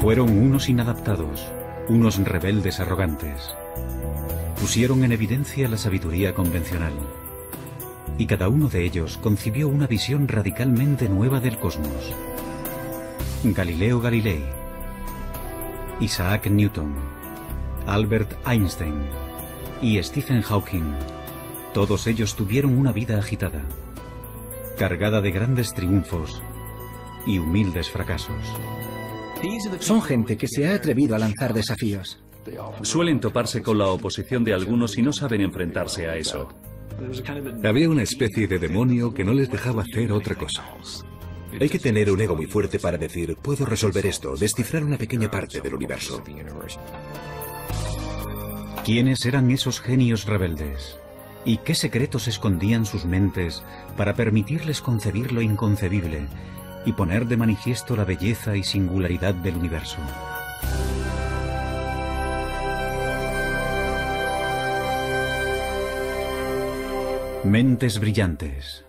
Fueron unos inadaptados, unos rebeldes arrogantes. Pusieron en evidencia la sabiduría convencional. Y cada uno de ellos concibió una visión radicalmente nueva del cosmos. Galileo Galilei, Isaac Newton, Albert Einstein y Stephen Hawking. Todos ellos tuvieron una vida agitada, cargada de grandes triunfos y humildes fracasos. Son gente que se ha atrevido a lanzar desafíos. Suelen toparse con la oposición de algunos y no saben enfrentarse a eso. Había una especie de demonio que no les dejaba hacer otra cosa. Hay que tener un ego muy fuerte para decir, puedo resolver esto, descifrar una pequeña parte del universo. ¿Quiénes eran esos genios rebeldes? ¿Y qué secretos escondían sus mentes para permitirles concebir lo inconcebible y poner de manifiesto la belleza y singularidad del universo? Mentes brillantes.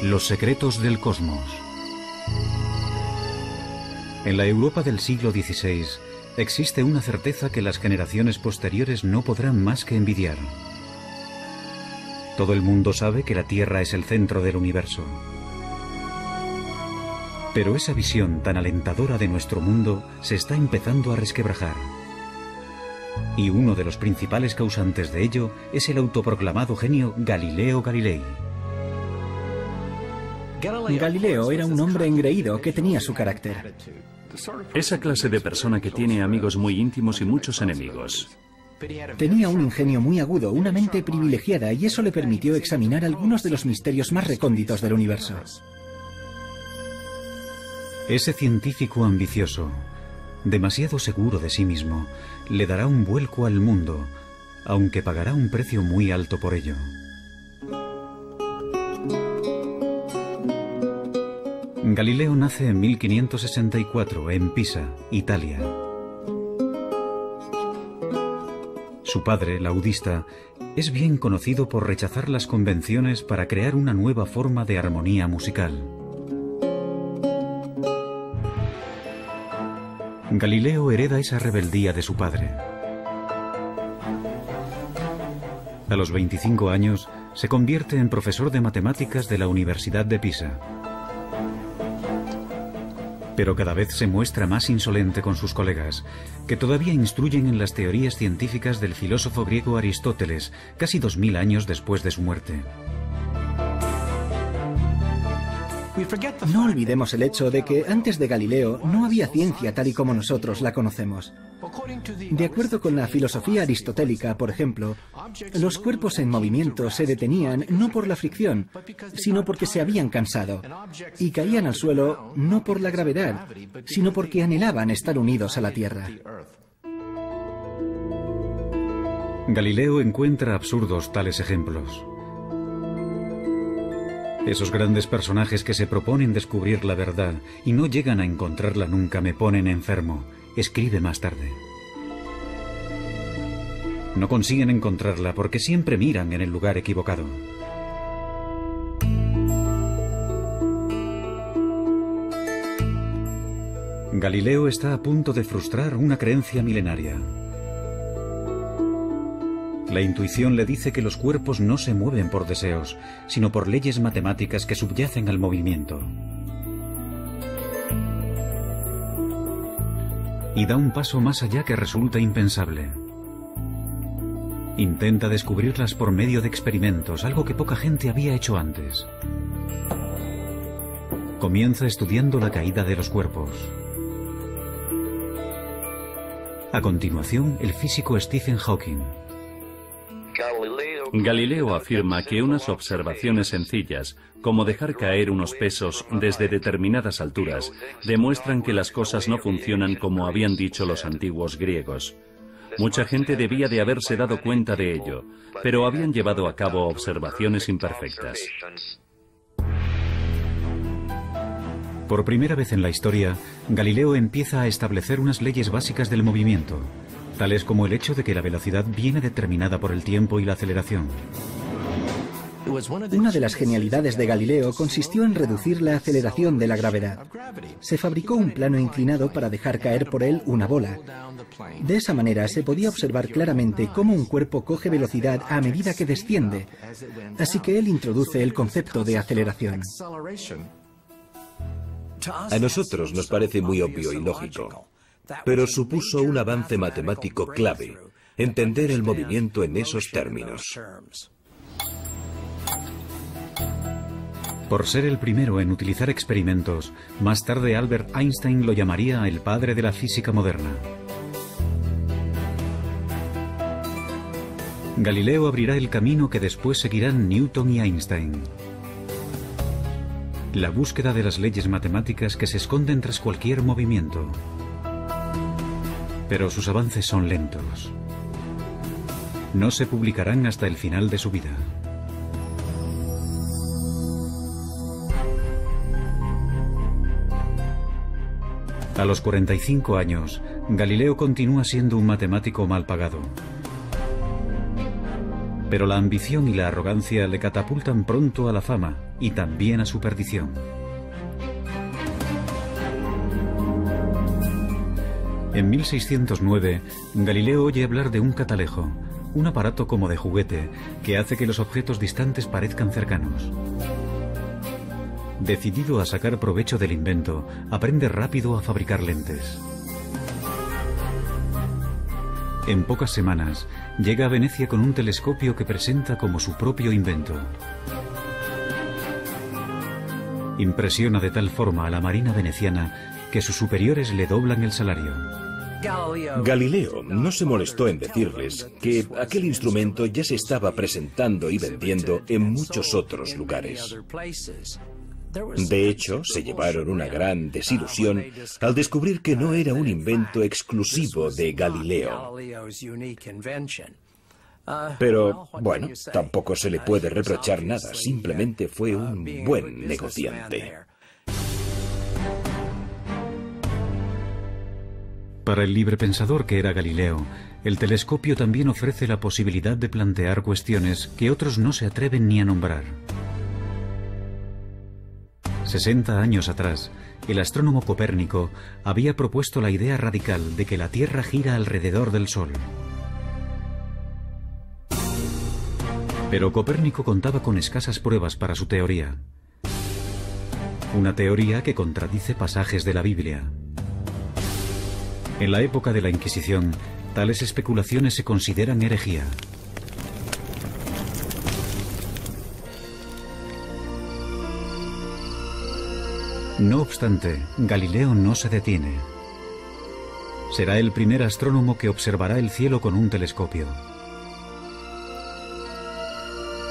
Los secretos del cosmos. En la Europa del siglo XVI existe una certeza que las generaciones posteriores no podrán más que envidiar. Todo el mundo sabe que la Tierra es el centro del universo. Pero esa visión tan alentadora de nuestro mundo se está empezando a resquebrajar. Y uno de los principales causantes de ello es el autoproclamado genio Galileo Galilei. Galileo era un hombre engreído que tenía su carácter. Esa clase de persona que tiene amigos muy íntimos y muchos enemigos. Tenía un ingenio muy agudo, una mente privilegiada, y eso le permitió examinar algunos de los misterios más recónditos del universo. Ese científico ambicioso, demasiado seguro de sí mismo, le dará un vuelco al mundo, aunque pagará un precio muy alto por ello. Galileo nace en 1564 en Pisa, Italia. Su padre, laudista, es bien conocido por rechazar las convenciones para crear una nueva forma de armonía musical. Galileo hereda esa rebeldía de su padre. A los 25 años se convierte en profesor de matemáticas de la Universidad de Pisa. Pero cada vez se muestra más insolente con sus colegas, que todavía instruyen en las teorías científicas del filósofo griego Aristóteles, casi 2000 años después de su muerte. No olvidemos el hecho de que antes de Galileo no había ciencia tal y como nosotros la conocemos. De acuerdo con la filosofía aristotélica, por ejemplo, los cuerpos en movimiento se detenían no por la fricción, sino porque se habían cansado, y caían al suelo no por la gravedad, sino porque anhelaban estar unidos a la Tierra. Galileo encuentra absurdos tales ejemplos. Esos grandes personajes que se proponen descubrir la verdad y no llegan a encontrarla nunca me ponen enfermo, escribe más tarde. No consiguen encontrarla porque siempre miran en el lugar equivocado. Galileo está a punto de frustrar una creencia milenaria. La intuición le dice que los cuerpos no se mueven por deseos, sino por leyes matemáticas que subyacen al movimiento. Y da un paso más allá que resulta impensable. Intenta descubrirlas por medio de experimentos, algo que poca gente había hecho antes. Comienza estudiando la caída de los cuerpos. A continuación, el físico Stephen Hawking. Galileo afirma que unas observaciones sencillas, como dejar caer unos pesos desde determinadas alturas, demuestran que las cosas no funcionan como habían dicho los antiguos griegos. Mucha gente debía de haberse dado cuenta de ello, pero habían llevado a cabo observaciones imperfectas. Por primera vez en la historia, Galileo empieza a establecer unas leyes básicas del movimiento, tales como el hecho de que la velocidad viene determinada por el tiempo y la aceleración. Una de las genialidades de Galileo consistió en reducir la aceleración de la gravedad. Se fabricó un plano inclinado para dejar caer por él una bola. De esa manera se podía observar claramente cómo un cuerpo coge velocidad a medida que desciende. Así que él introduce el concepto de aceleración. A nosotros nos parece muy obvio y lógico, pero supuso un avance matemático clave, entender el movimiento en esos términos. Por ser el primero en utilizar experimentos, más tarde Albert Einstein lo llamaría el padre de la física moderna. Galileo abrirá el camino que después seguirán Newton y Einstein. La búsqueda de las leyes matemáticas que se esconden tras cualquier movimiento. Pero sus avances son lentos. No se publicarán hasta el final de su vida. A los 45 años, Galileo continúa siendo un matemático mal pagado. Pero la ambición y la arrogancia le catapultan pronto a la fama y también a su perdición. En 1609, Galileo oye hablar de un catalejo, un aparato como de juguete que hace que los objetos distantes parezcan cercanos. Decidido a sacar provecho del invento, aprende rápido a fabricar lentes. En pocas semanas, llega a Venecia con un telescopio que presenta como su propio invento. Impresiona de tal forma a la marina veneciana que sus superiores le doblan el salario. Galileo no se molestó en decirles que aquel instrumento ya se estaba presentando y vendiendo en muchos otros lugares. De hecho, se llevaron una gran desilusión al descubrir que no era un invento exclusivo de Galileo. Pero, bueno, tampoco se le puede reprochar nada, simplemente fue un buen negociante. Para el librepensador que era Galileo, el telescopio también ofrece la posibilidad de plantear cuestiones que otros no se atreven ni a nombrar. 60 años atrás, el astrónomo Copérnico había propuesto la idea radical de que la Tierra gira alrededor del Sol. Pero Copérnico contaba con escasas pruebas para su teoría. Una teoría que contradice pasajes de la Biblia. En la época de la Inquisición, tales especulaciones se consideran herejía. No obstante, Galileo no se detiene. Será el primer astrónomo que observará el cielo con un telescopio.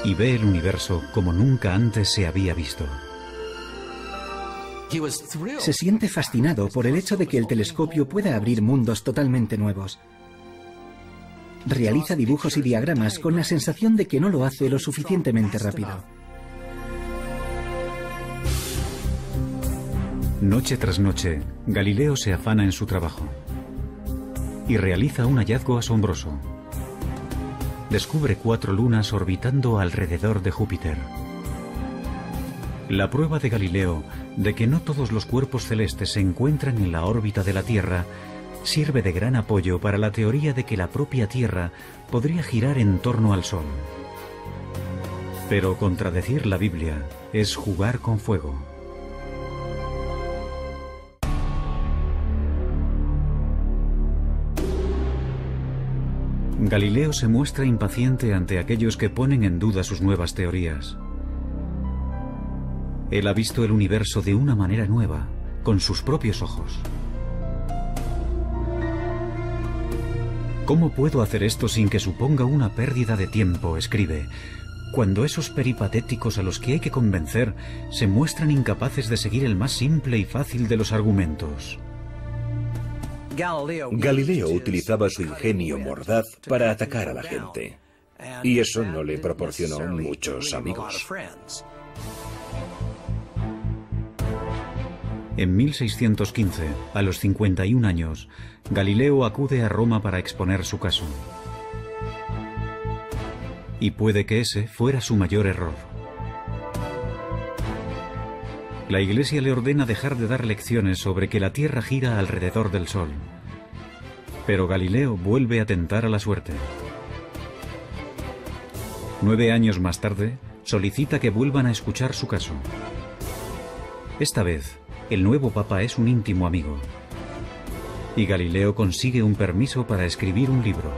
Y ve el universo como nunca antes se había visto. Se siente fascinado por el hecho de que el telescopio pueda abrir mundos totalmente nuevos. Realiza dibujos y diagramas con la sensación de que no lo hace lo suficientemente rápido. Noche tras noche, Galileo se afana en su trabajo y realiza un hallazgo asombroso. Descubre 4 lunas orbitando alrededor de Júpiter. La prueba de Galileo de que no todos los cuerpos celestes se encuentran en la órbita de la Tierra sirve de gran apoyo para la teoría de que la propia Tierra podría girar en torno al Sol. Pero contradecir la Biblia es jugar con fuego. Galileo se muestra impaciente ante aquellos que ponen en duda sus nuevas teorías. Él ha visto el universo de una manera nueva, con sus propios ojos. ¿Cómo puedo hacer esto sin que suponga una pérdida de tiempo?, escribe, cuando esos peripatéticos a los que hay que convencer se muestran incapaces de seguir el más simple y fácil de los argumentos. Galileo utilizaba su ingenio mordaz para atacar a la gente, y eso no le proporcionó muchos amigos. En 1615, a los 51 años, Galileo acude a Roma para exponer su caso. Y puede que ese fuera su mayor error. La Iglesia le ordena dejar de dar lecciones sobre que la Tierra gira alrededor del Sol. Pero Galileo vuelve a tentar a la suerte. 9 años más tarde, solicita que vuelvan a escuchar su caso. Esta vez, el nuevo papa es un íntimo amigo. Y Galileo consigue un permiso para escribir un libro.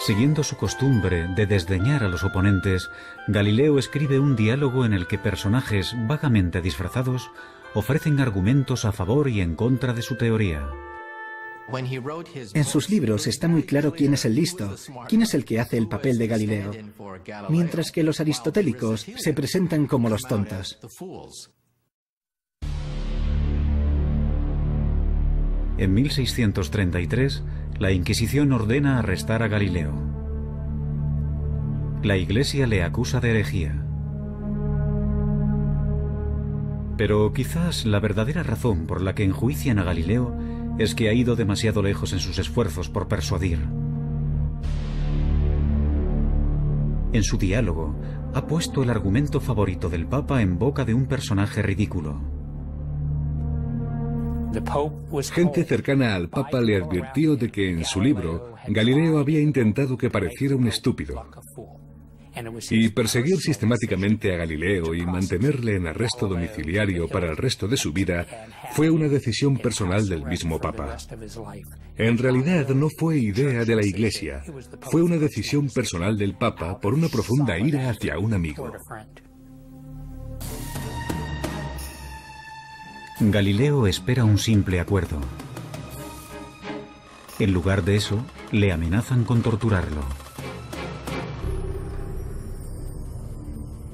Siguiendo su costumbre de desdeñar a los oponentes, Galileo escribe un diálogo en el que personajes vagamente disfrazados ofrecen argumentos a favor y en contra de su teoría. En sus libros está muy claro quién es el listo, quién es el que hace el papel de Galileo, mientras que los aristotélicos se presentan como los tontos. En 1633, la Inquisición ordena arrestar a Galileo. La Iglesia le acusa de herejía. Pero quizás la verdadera razón por la que enjuician a Galileo es que ha ido demasiado lejos en sus esfuerzos por persuadir. En su diálogo, ha puesto el argumento favorito del Papa en boca de un personaje ridículo. Gente cercana al Papa le advirtió de que en su libro Galileo había intentado que pareciera un estúpido. Y perseguir sistemáticamente a Galileo y mantenerle en arresto domiciliario para el resto de su vida fue una decisión personal del mismo Papa. En realidad no fue idea de la Iglesia, fue una decisión personal del Papa por una profunda ira hacia un amigo. Galileo espera un simple acuerdo. En lugar de eso, le amenazan con torturarlo.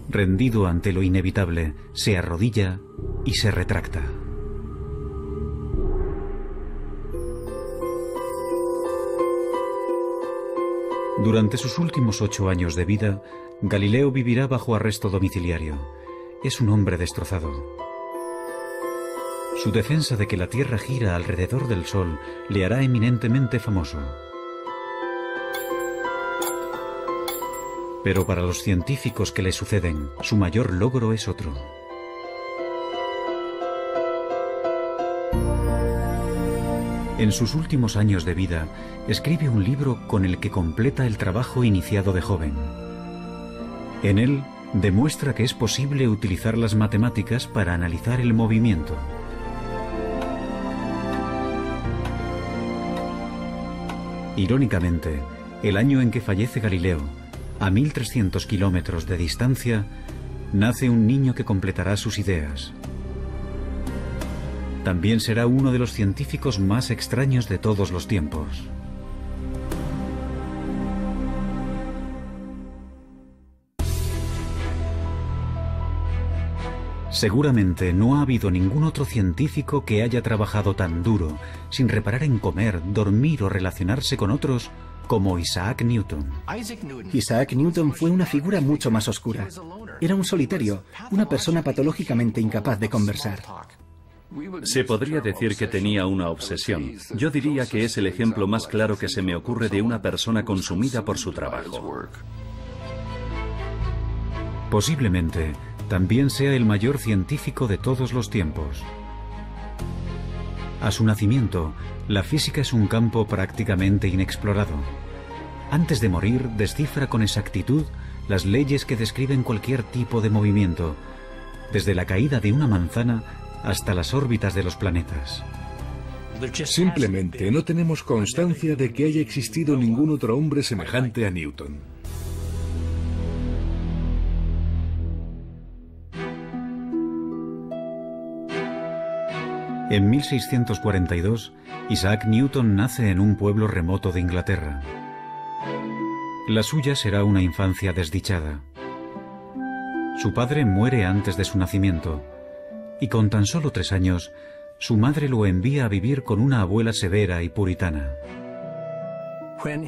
Rendido ante lo inevitable, se arrodilla y se retracta. Durante sus últimos 8 años de vida, Galileo vivirá bajo arresto domiciliario. Es un hombre destrozado. Su defensa de que la Tierra gira alrededor del Sol le hará eminentemente famoso. Pero para los científicos que le suceden, su mayor logro es otro. En sus últimos años de vida, escribe un libro con el que completa el trabajo iniciado de joven. En él, demuestra que es posible utilizar las matemáticas para analizar el movimiento. Irónicamente, el año en que fallece Galileo, a 1300 kilómetros de distancia, nace un niño que completará sus ideas. También será uno de los científicos más extraños de todos los tiempos. Seguramente no ha habido ningún otro científico que haya trabajado tan duro, sin reparar en comer, dormir o relacionarse con otros, como Isaac Newton. Isaac Newton fue una figura mucho más oscura. Era un solitario, una persona patológicamente incapaz de conversar. Se podría decir que tenía una obsesión. Yo diría que es el ejemplo más claro que se me ocurre de una persona consumida por su trabajo. Posiblemente también sea el mayor científico de todos los tiempos. A su nacimiento, la física es un campo prácticamente inexplorado. Antes de morir, descifra con exactitud las leyes que describen cualquier tipo de movimiento, desde la caída de una manzana hasta las órbitas de los planetas. Simplemente no tenemos constancia de que haya existido ningún otro hombre semejante a Newton. En 1642, Isaac Newton nace en un pueblo remoto de Inglaterra. La suya será una infancia desdichada. Su padre muere antes de su nacimiento, y con tan solo 3 años, su madre lo envía a vivir con una abuela severa y puritana.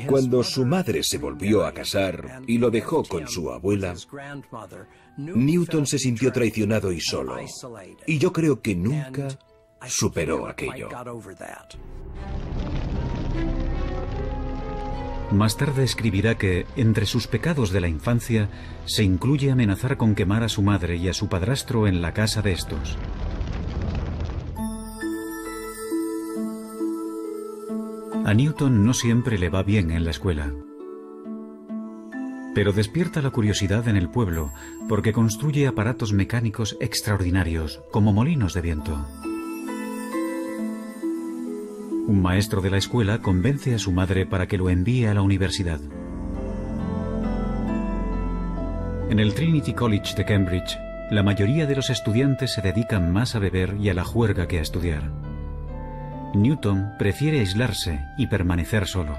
Cuando su madre se volvió a casar y lo dejó con su abuela, Newton se sintió traicionado y solo, y yo creo que nunca superó aquello. Más tarde escribirá que, entre sus pecados de la infancia, se incluye amenazar con quemar a su madre y a su padrastro en la casa de estos. A Newton no siempre le va bien en la escuela. Pero despierta la curiosidad en el pueblo porque construye aparatos mecánicos extraordinarios, como molinos de viento. Un maestro de la escuela convence a su madre para que lo envíe a la universidad. En el Trinity College de Cambridge, la mayoría de los estudiantes se dedican más a beber y a la juerga que a estudiar. Newton prefiere aislarse y permanecer solo.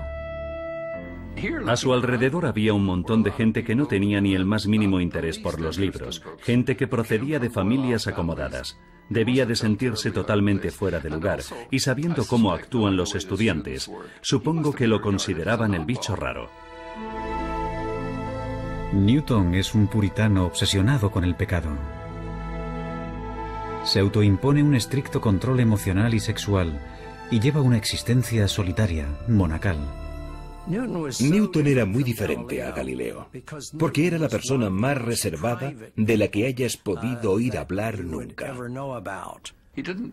A su alrededor había un montón de gente que no tenía ni el más mínimo interés por los libros, gente que procedía de familias acomodadas. Debía de sentirse totalmente fuera de lugar, y sabiendo cómo actúan los estudiantes, supongo que lo consideraban el bicho raro. Newton es un puritano obsesionado con el pecado. Se autoimpone un estricto control emocional y sexual, y lleva una existencia solitaria, monacal. Newton era muy diferente a Galileo, porque era la persona más reservada de la que hayas podido oír hablar nunca.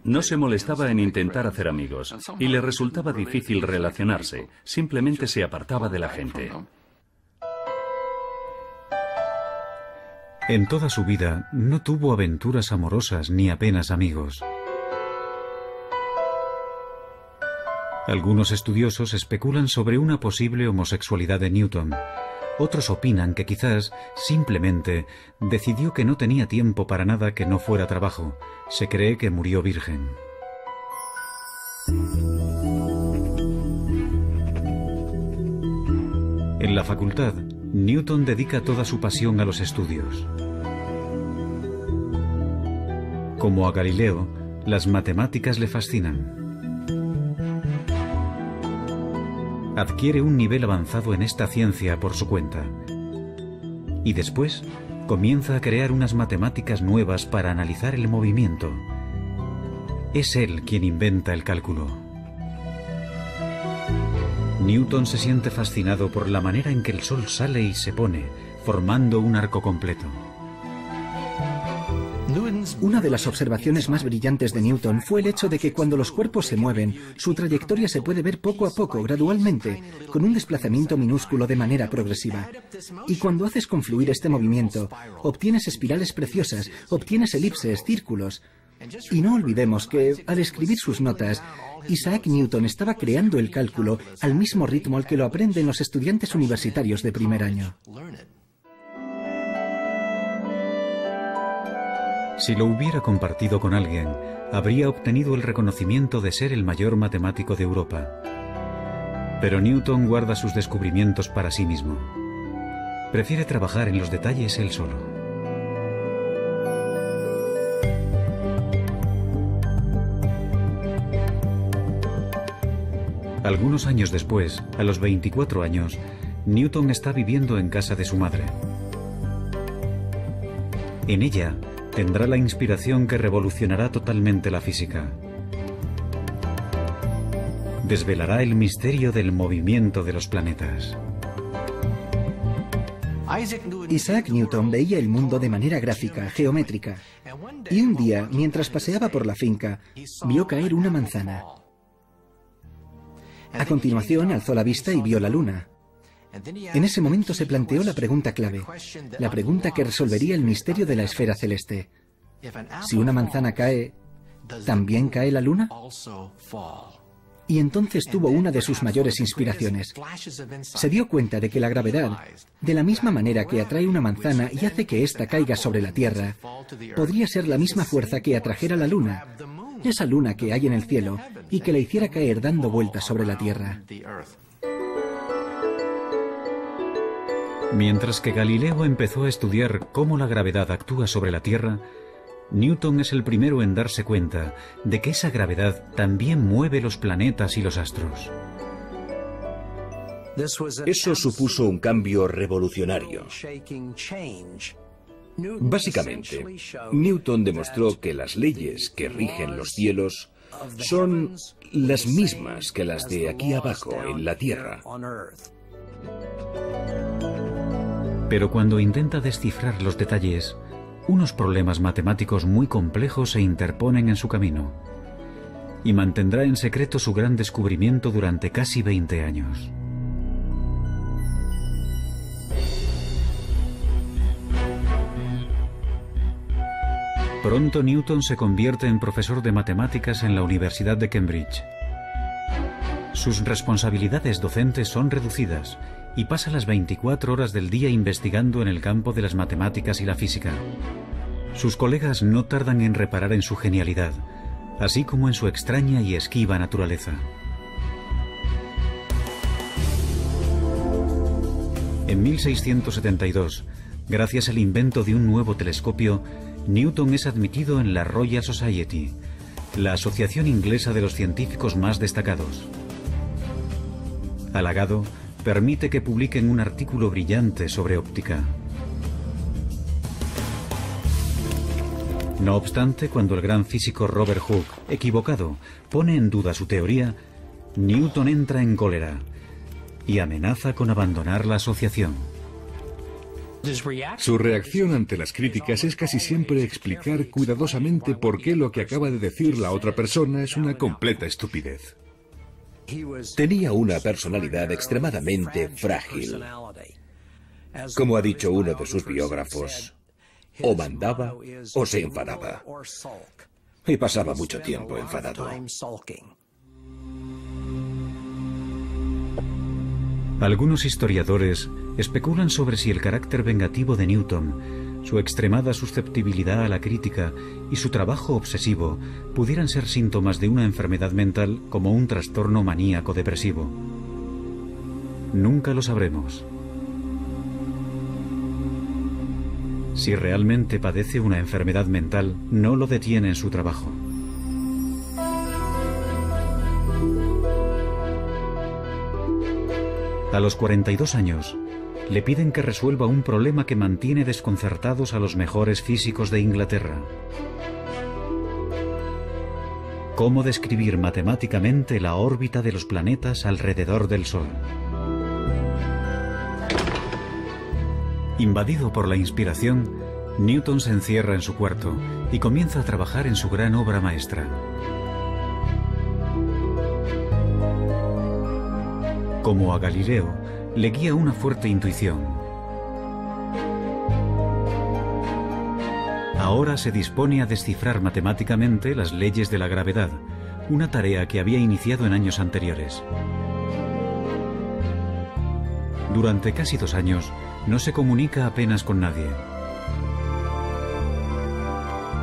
No se molestaba en intentar hacer amigos, y le resultaba difícil relacionarse, simplemente se apartaba de la gente. En toda su vida no tuvo aventuras amorosas ni apenas amigos. Algunos estudiosos especulan sobre una posible homosexualidad de Newton. Otros opinan que quizás, simplemente, decidió que no tenía tiempo para nada que no fuera trabajo. Se cree que murió virgen. En la facultad, Newton dedica toda su pasión a los estudios. Como a Galileo, las matemáticas le fascinan. Adquiere un nivel avanzado en esta ciencia por su cuenta. Y después comienza a crear unas matemáticas nuevas para analizar el movimiento. Es él quien inventa el cálculo. Newton se siente fascinado por la manera en que el Sol sale y se pone, formando un arco completo. Una de las observaciones más brillantes de Newton fue el hecho de que cuando los cuerpos se mueven, su trayectoria se puede ver poco a poco, gradualmente, con un desplazamiento minúsculo de manera progresiva. Y cuando haces confluir este movimiento, obtienes espirales preciosas, obtienes elipses, círculos. Y no olvidemos que, al escribir sus notas, Isaac Newton estaba creando el cálculo al mismo ritmo al que lo aprenden los estudiantes universitarios de primer año. Si lo hubiera compartido con alguien, habría obtenido el reconocimiento de ser el mayor matemático de Europa. Pero Newton guarda sus descubrimientos para sí mismo. Prefiere trabajar en los detalles él solo. Algunos años después, a los 24 años, Newton está viviendo en casa de su madre. En ella, tendrá la inspiración que revolucionará totalmente la física. Desvelará el misterio del movimiento de los planetas. Isaac Newton veía el mundo de manera gráfica, geométrica. Y un día, mientras paseaba por la finca, vio caer una manzana. A continuación, alzó la vista y vio la luna. En ese momento se planteó la pregunta clave, la pregunta que resolvería el misterio de la esfera celeste. Si una manzana cae, ¿también cae la luna? Y entonces tuvo una de sus mayores inspiraciones. Se dio cuenta de que la gravedad, de la misma manera que atrae una manzana y hace que ésta caiga sobre la Tierra, podría ser la misma fuerza que atrajera la luna, esa luna que hay en el cielo, y que la hiciera caer dando vueltas sobre la Tierra. Mientras que Galileo empezó a estudiar cómo la gravedad actúa sobre la Tierra, Newton es el primero en darse cuenta de que esa gravedad también mueve los planetas y los astros. Eso supuso un cambio revolucionario. Básicamente, Newton demostró que las leyes que rigen los cielos son las mismas que las de aquí abajo, en la Tierra. Pero cuando intenta descifrar los detalles, unos problemas matemáticos muy complejos se interponen en su camino y mantendrá en secreto su gran descubrimiento durante casi 20 años. Pronto Newton se convierte en profesor de matemáticas en la Universidad de Cambridge. Sus responsabilidades docentes son reducidas y pasa las 24 horas del día investigando en el campo de las matemáticas y la física. Sus colegas no tardan en reparar en su genialidad, así como en su extraña y esquiva naturaleza. En 1672, gracias al invento de un nuevo telescopio, Newton es admitido en la Royal Society, la asociación inglesa de los científicos más destacados. Halagado, permite que publiquen un artículo brillante sobre óptica. No obstante, cuando el gran físico Robert Hooke, equivocado, pone en duda su teoría, Newton entra en cólera y amenaza con abandonar la asociación. Su reacción ante las críticas es casi siempre explicar cuidadosamente por qué lo que acaba de decir la otra persona es una completa estupidez. Tenía una personalidad extremadamente frágil. Como ha dicho uno de sus biógrafos, o mandaba o se enfadaba. Y pasaba mucho tiempo enfadado. Algunos historiadores especulan sobre si el carácter vengativo de Newton, su extremada susceptibilidad a la crítica y su trabajo obsesivo pudieran ser síntomas de una enfermedad mental como un trastorno maníaco-depresivo. Nunca lo sabremos. Si realmente padece una enfermedad mental, no lo detiene en su trabajo. A los 42 años, le piden que resuelva un problema que mantiene desconcertados a los mejores físicos de Inglaterra. ¿Cómo describir matemáticamente la órbita de los planetas alrededor del Sol? Invadido por la inspiración, Newton se encierra en su cuarto y comienza a trabajar en su gran obra maestra. Como a Galileo, le guía una fuerte intuición. Ahora se dispone a descifrar matemáticamente las leyes de la gravedad, una tarea que había iniciado en años anteriores. Durante casi 2 años, no se comunica apenas con nadie.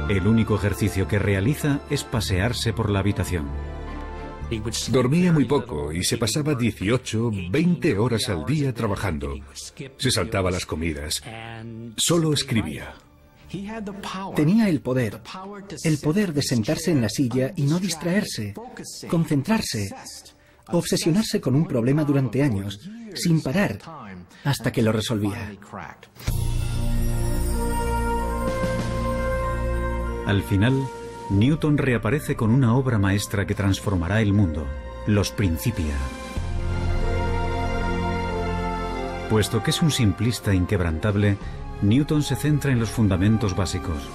El único ejercicio que realiza es pasearse por la habitación. Dormía muy poco y se pasaba 18, 20 horas al día trabajando. Se saltaba las comidas. Solo escribía. Tenía el poder de sentarse en la silla y no distraerse, concentrarse, obsesionarse con un problema durante años, sin parar, hasta que lo resolvía. Al final, Newton reaparece con una obra maestra que transformará el mundo, Los Principia. Puesto que es un simplista inquebrantable, Newton se centra en los fundamentos básicos.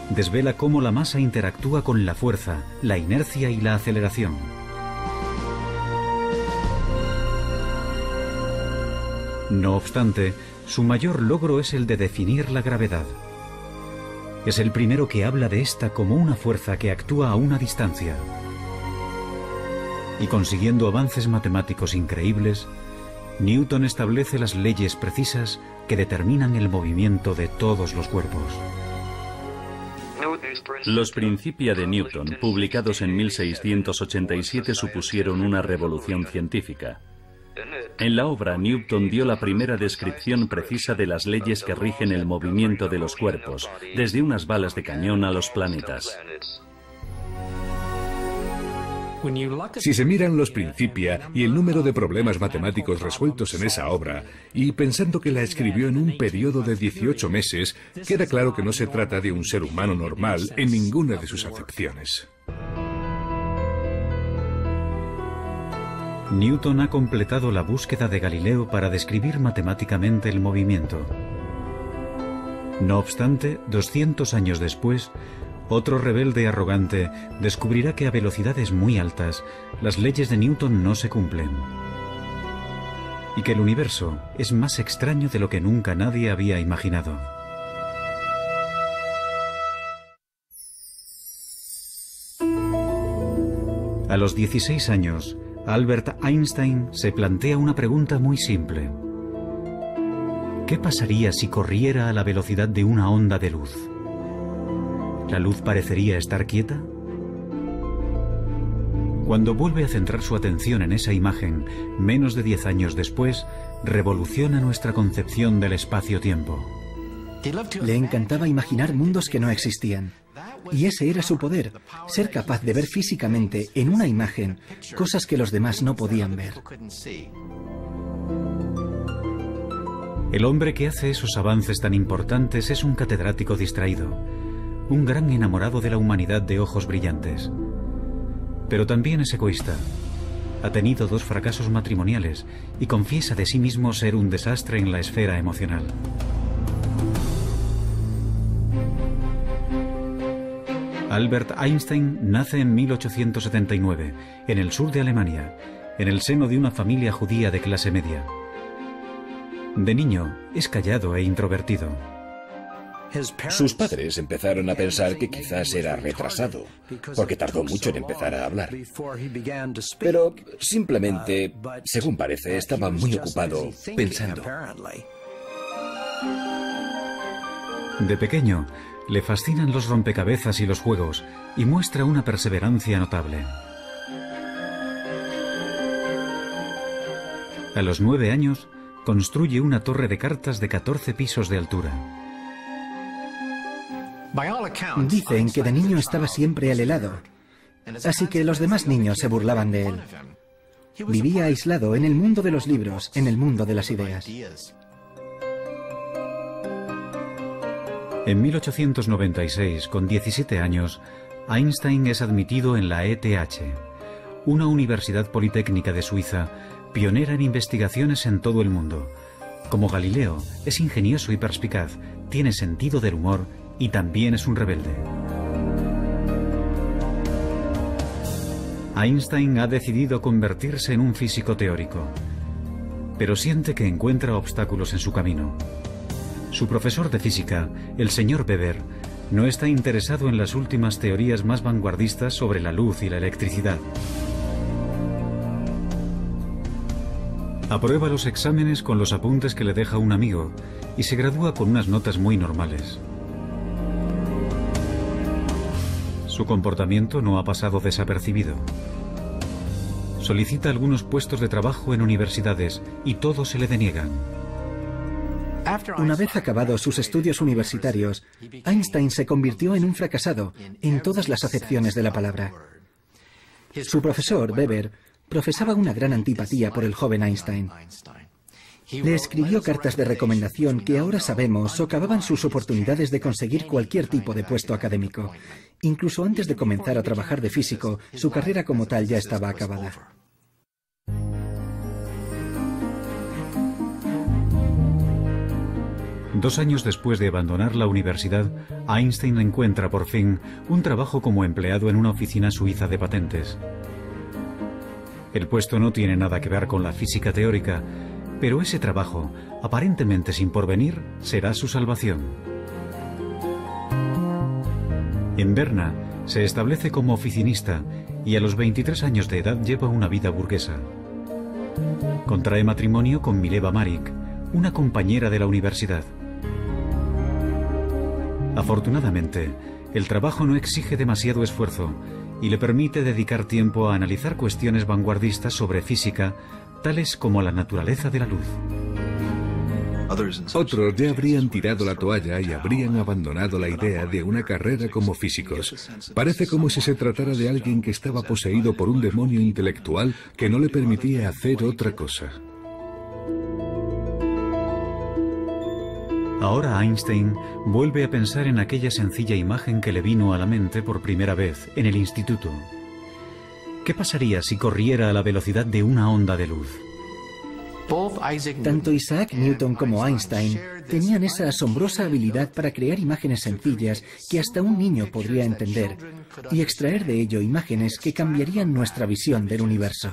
Desvela cómo la masa interactúa con la fuerza, la inercia y la aceleración. No obstante, su mayor logro es el de definir la gravedad. Es el primero que habla de esta como una fuerza que actúa a una distancia. Y consiguiendo avances matemáticos increíbles, Newton establece las leyes precisas que determinan el movimiento de todos los cuerpos. Los Principia de Newton, publicados en 1687, supusieron una revolución científica. En la obra, Newton dio la primera descripción precisa de las leyes que rigen el movimiento de los cuerpos, desde unas balas de cañón a los planetas. Si se miran los Principia y el número de problemas matemáticos resueltos en esa obra, y pensando que la escribió en un periodo de 18 meses, queda claro que no se trata de un ser humano normal en ninguna de sus acepciones. Newton ha completado la búsqueda de Galileo para describir matemáticamente el movimiento. No obstante, 200 años después, otro rebelde arrogante descubrirá que a velocidades muy altas las leyes de Newton no se cumplen y que el universo es más extraño de lo que nunca nadie había imaginado. A los 16 años, Albert Einstein se plantea una pregunta muy simple. ¿Qué pasaría si corriera a la velocidad de una onda de luz? ¿La luz parecería estar quieta? Cuando vuelve a centrar su atención en esa imagen, menos de 10 años después, revoluciona nuestra concepción del espacio-tiempo. Le encantaba imaginar mundos que no existían. Y ese era su poder, ser capaz de ver físicamente en una imagen cosas que los demás no podían ver. El hombre que hace esos avances tan importantes es un catedrático distraído, un gran enamorado de la humanidad de ojos brillantes. Pero también es egoísta. Ha tenido 2 fracasos matrimoniales y confiesa de sí mismo ser un desastre en la esfera emocional. Albert Einstein nace en 1879, en el sur de Alemania, en el seno de una familia judía de clase media. De niño, es callado e introvertido. Sus padres empezaron a pensar que quizás era retrasado, porque tardó mucho en empezar a hablar. Pero simplemente, según parece, estaba muy ocupado pensando. De pequeño, le fascinan los rompecabezas y los juegos, y muestra una perseverancia notable. A los 9 años, construye una torre de cartas de 14 pisos de altura. Dicen que de niño estaba siempre al helado, así que los demás niños se burlaban de él. Vivía aislado en el mundo de los libros, en el mundo de las ideas. En 1896, con 17 años, Einstein es admitido en la ETH, una universidad politécnica de Suiza, pionera en investigaciones en todo el mundo. Como Galileo, es ingenioso y perspicaz, tiene sentido del humor y también es un rebelde. Einstein ha decidido convertirse en un físico teórico, pero siente que encuentra obstáculos en su camino. Su profesor de física, el señor Weber, no está interesado en las últimas teorías más vanguardistas sobre la luz y la electricidad. Aprueba los exámenes con los apuntes que le deja un amigo y se gradúa con unas notas muy normales. Su comportamiento no ha pasado desapercibido. Solicita algunos puestos de trabajo en universidades y todos se le deniegan. Una vez acabados sus estudios universitarios, Einstein se convirtió en un fracasado en todas las acepciones de la palabra. Su profesor, Weber, profesaba una gran antipatía por el joven Einstein. Le escribió cartas de recomendación que ahora sabemos socavaban sus oportunidades de conseguir cualquier tipo de puesto académico. Incluso antes de comenzar a trabajar de físico, su carrera como tal ya estaba acabada. Dos años después de abandonar la universidad, Einstein encuentra por fin un trabajo como empleado en una oficina suiza de patentes. El puesto no tiene nada que ver con la física teórica, pero ese trabajo, aparentemente sin porvenir, será su salvación. En Berna se establece como oficinista y a los 23 años de edad lleva una vida burguesa. Contrae matrimonio con Mileva Marik, una compañera de la universidad. Afortunadamente, el trabajo no exige demasiado esfuerzo y le permite dedicar tiempo a analizar cuestiones vanguardistas sobre física, tales como la naturaleza de la luz. Otros ya habrían tirado la toalla y habrían abandonado la idea de una carrera como físicos. Parece como si se tratara de alguien que estaba poseído por un demonio intelectual que no le permitía hacer otra cosa. Ahora Einstein vuelve a pensar en aquella sencilla imagen que le vino a la mente por primera vez en el instituto. ¿Qué pasaría si corriera a la velocidad de una onda de luz? Tanto Isaac Newton como Einstein tenían esa asombrosa habilidad para crear imágenes sencillas que hasta un niño podría entender y extraer de ello imágenes que cambiarían nuestra visión del universo.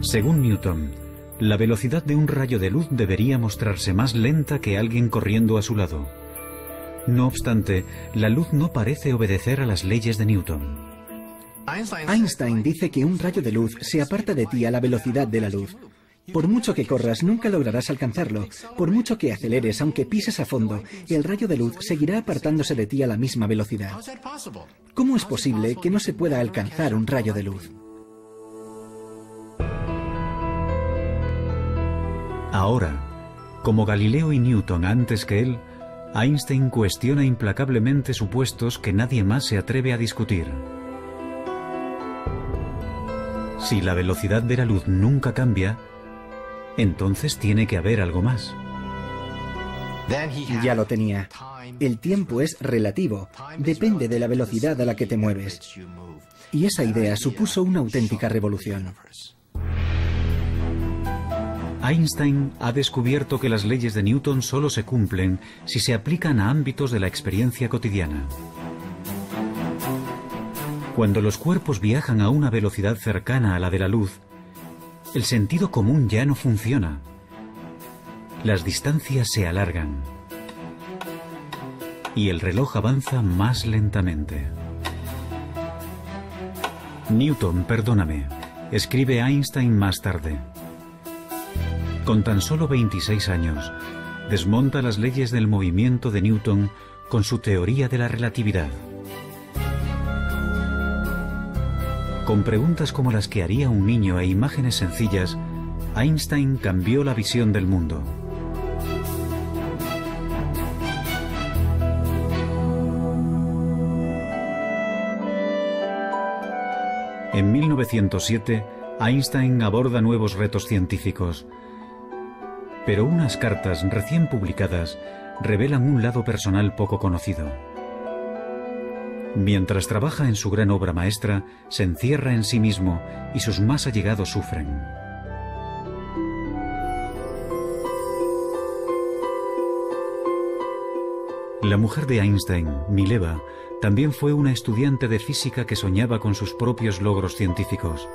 Según Newton, la velocidad de un rayo de luz debería mostrarse más lenta que alguien corriendo a su lado. No obstante, la luz no parece obedecer a las leyes de Newton. Einstein dice que un rayo de luz se aparta de ti a la velocidad de la luz. Por mucho que corras, nunca lograrás alcanzarlo. Por mucho que aceleres, aunque pises a fondo, el rayo de luz seguirá apartándose de ti a la misma velocidad. ¿Cómo es posible que no se pueda alcanzar un rayo de luz? Ahora, como Galileo y Newton antes que él, Einstein cuestiona implacablemente supuestos que nadie más se atreve a discutir. Si la velocidad de la luz nunca cambia, entonces tiene que haber algo más. Ya lo tenía. El tiempo es relativo, depende de la velocidad a la que te mueves. Y esa idea supuso una auténtica revolución. Einstein ha descubierto que las leyes de Newton solo se cumplen si se aplican a ámbitos de la experiencia cotidiana. Cuando los cuerpos viajan a una velocidad cercana a la de la luz, el sentido común ya no funciona. Las distancias se alargan y el reloj avanza más lentamente. Newton, perdóname, escribe Einstein más tarde. Con tan solo 26 años, desmonta las leyes del movimiento de Newton con su teoría de la relatividad. Con preguntas como las que haría un niño e imágenes sencillas, Einstein cambió la visión del mundo. En 1907, Einstein aborda nuevos retos científicos, pero unas cartas recién publicadas revelan un lado personal poco conocido. Mientras trabaja en su gran obra maestra, se encierra en sí mismo y sus más allegados sufren. La mujer de Einstein, Mileva, también fue una estudiante de física que soñaba con sus propios logros científicos.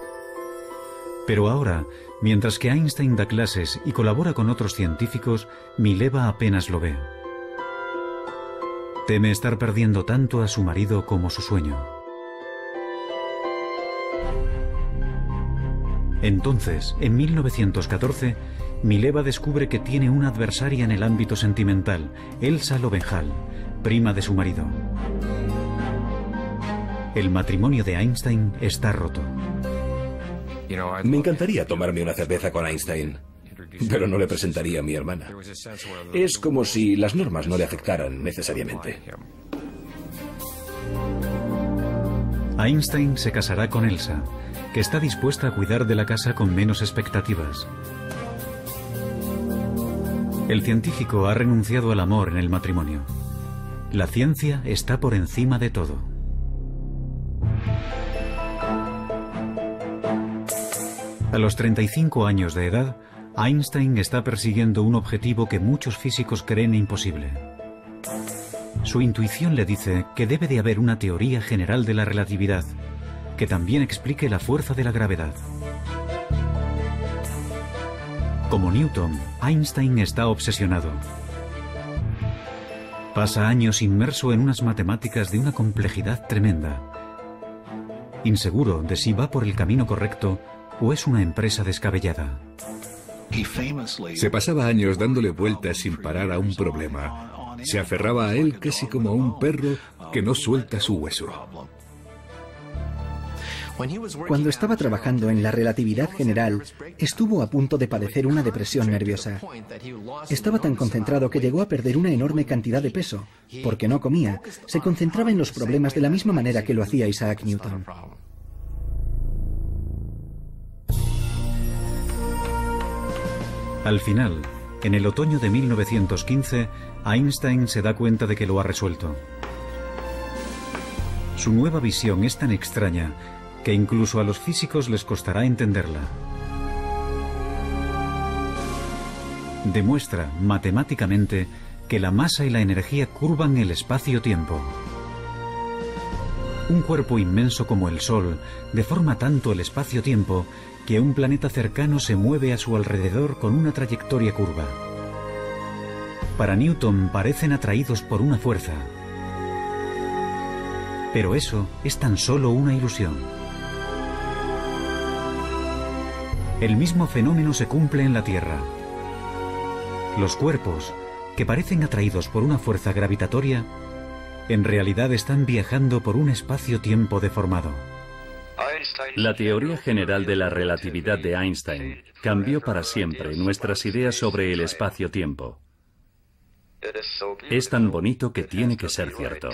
Pero ahora, mientras que Einstein da clases y colabora con otros científicos, Mileva apenas lo ve. Teme estar perdiendo tanto a su marido como su sueño. Entonces, en 1914, Mileva descubre que tiene una adversaria en el ámbito sentimental, Elsa Lowenthal, prima de su marido. El matrimonio de Einstein está roto. Me encantaría tomarme una cerveza con Einstein, pero no le presentaría a mi hermana. Es como si las normas no le afectaran necesariamente. Einstein se casará con Elsa, que está dispuesta a cuidar de la casa con menos expectativas. El científico ha renunciado al amor en el matrimonio. La ciencia está por encima de todo. A los 35 años de edad, Einstein está persiguiendo un objetivo que muchos físicos creen imposible. Su intuición le dice que debe de haber una teoría general de la relatividad, que también explique la fuerza de la gravedad. Como Newton, Einstein está obsesionado. Pasa años inmerso en unas matemáticas de una complejidad tremenda, inseguro de si va por el camino correcto o es una empresa descabellada. Se pasaba años dándole vueltas sin parar a un problema. Se aferraba a él casi como a un perro que no suelta su hueso. Cuando estaba trabajando en la relatividad general, estuvo a punto de padecer una depresión nerviosa. Estaba tan concentrado que llegó a perder una enorme cantidad de peso. Porque no comía, se concentraba en los problemas de la misma manera que lo hacía Isaac Newton. Al final, en el otoño de 1915, Einstein se da cuenta de que lo ha resuelto. Su nueva visión es tan extraña que incluso a los físicos les costará entenderla. Demuestra matemáticamente que la masa y la energía curvan el espacio-tiempo. Un cuerpo inmenso como el Sol deforma tanto el espacio-tiempo que un planeta cercano se mueve a su alrededor con una trayectoria curva. Para Newton parecen atraídos por una fuerza. Pero eso es tan solo una ilusión. El mismo fenómeno se cumple en la Tierra. Los cuerpos, que parecen atraídos por una fuerza gravitatoria, en realidad están viajando por un espacio-tiempo deformado. La teoría general de la relatividad de Einstein cambió para siempre nuestras ideas sobre el espacio-tiempo. Es tan bonito que tiene que ser cierto.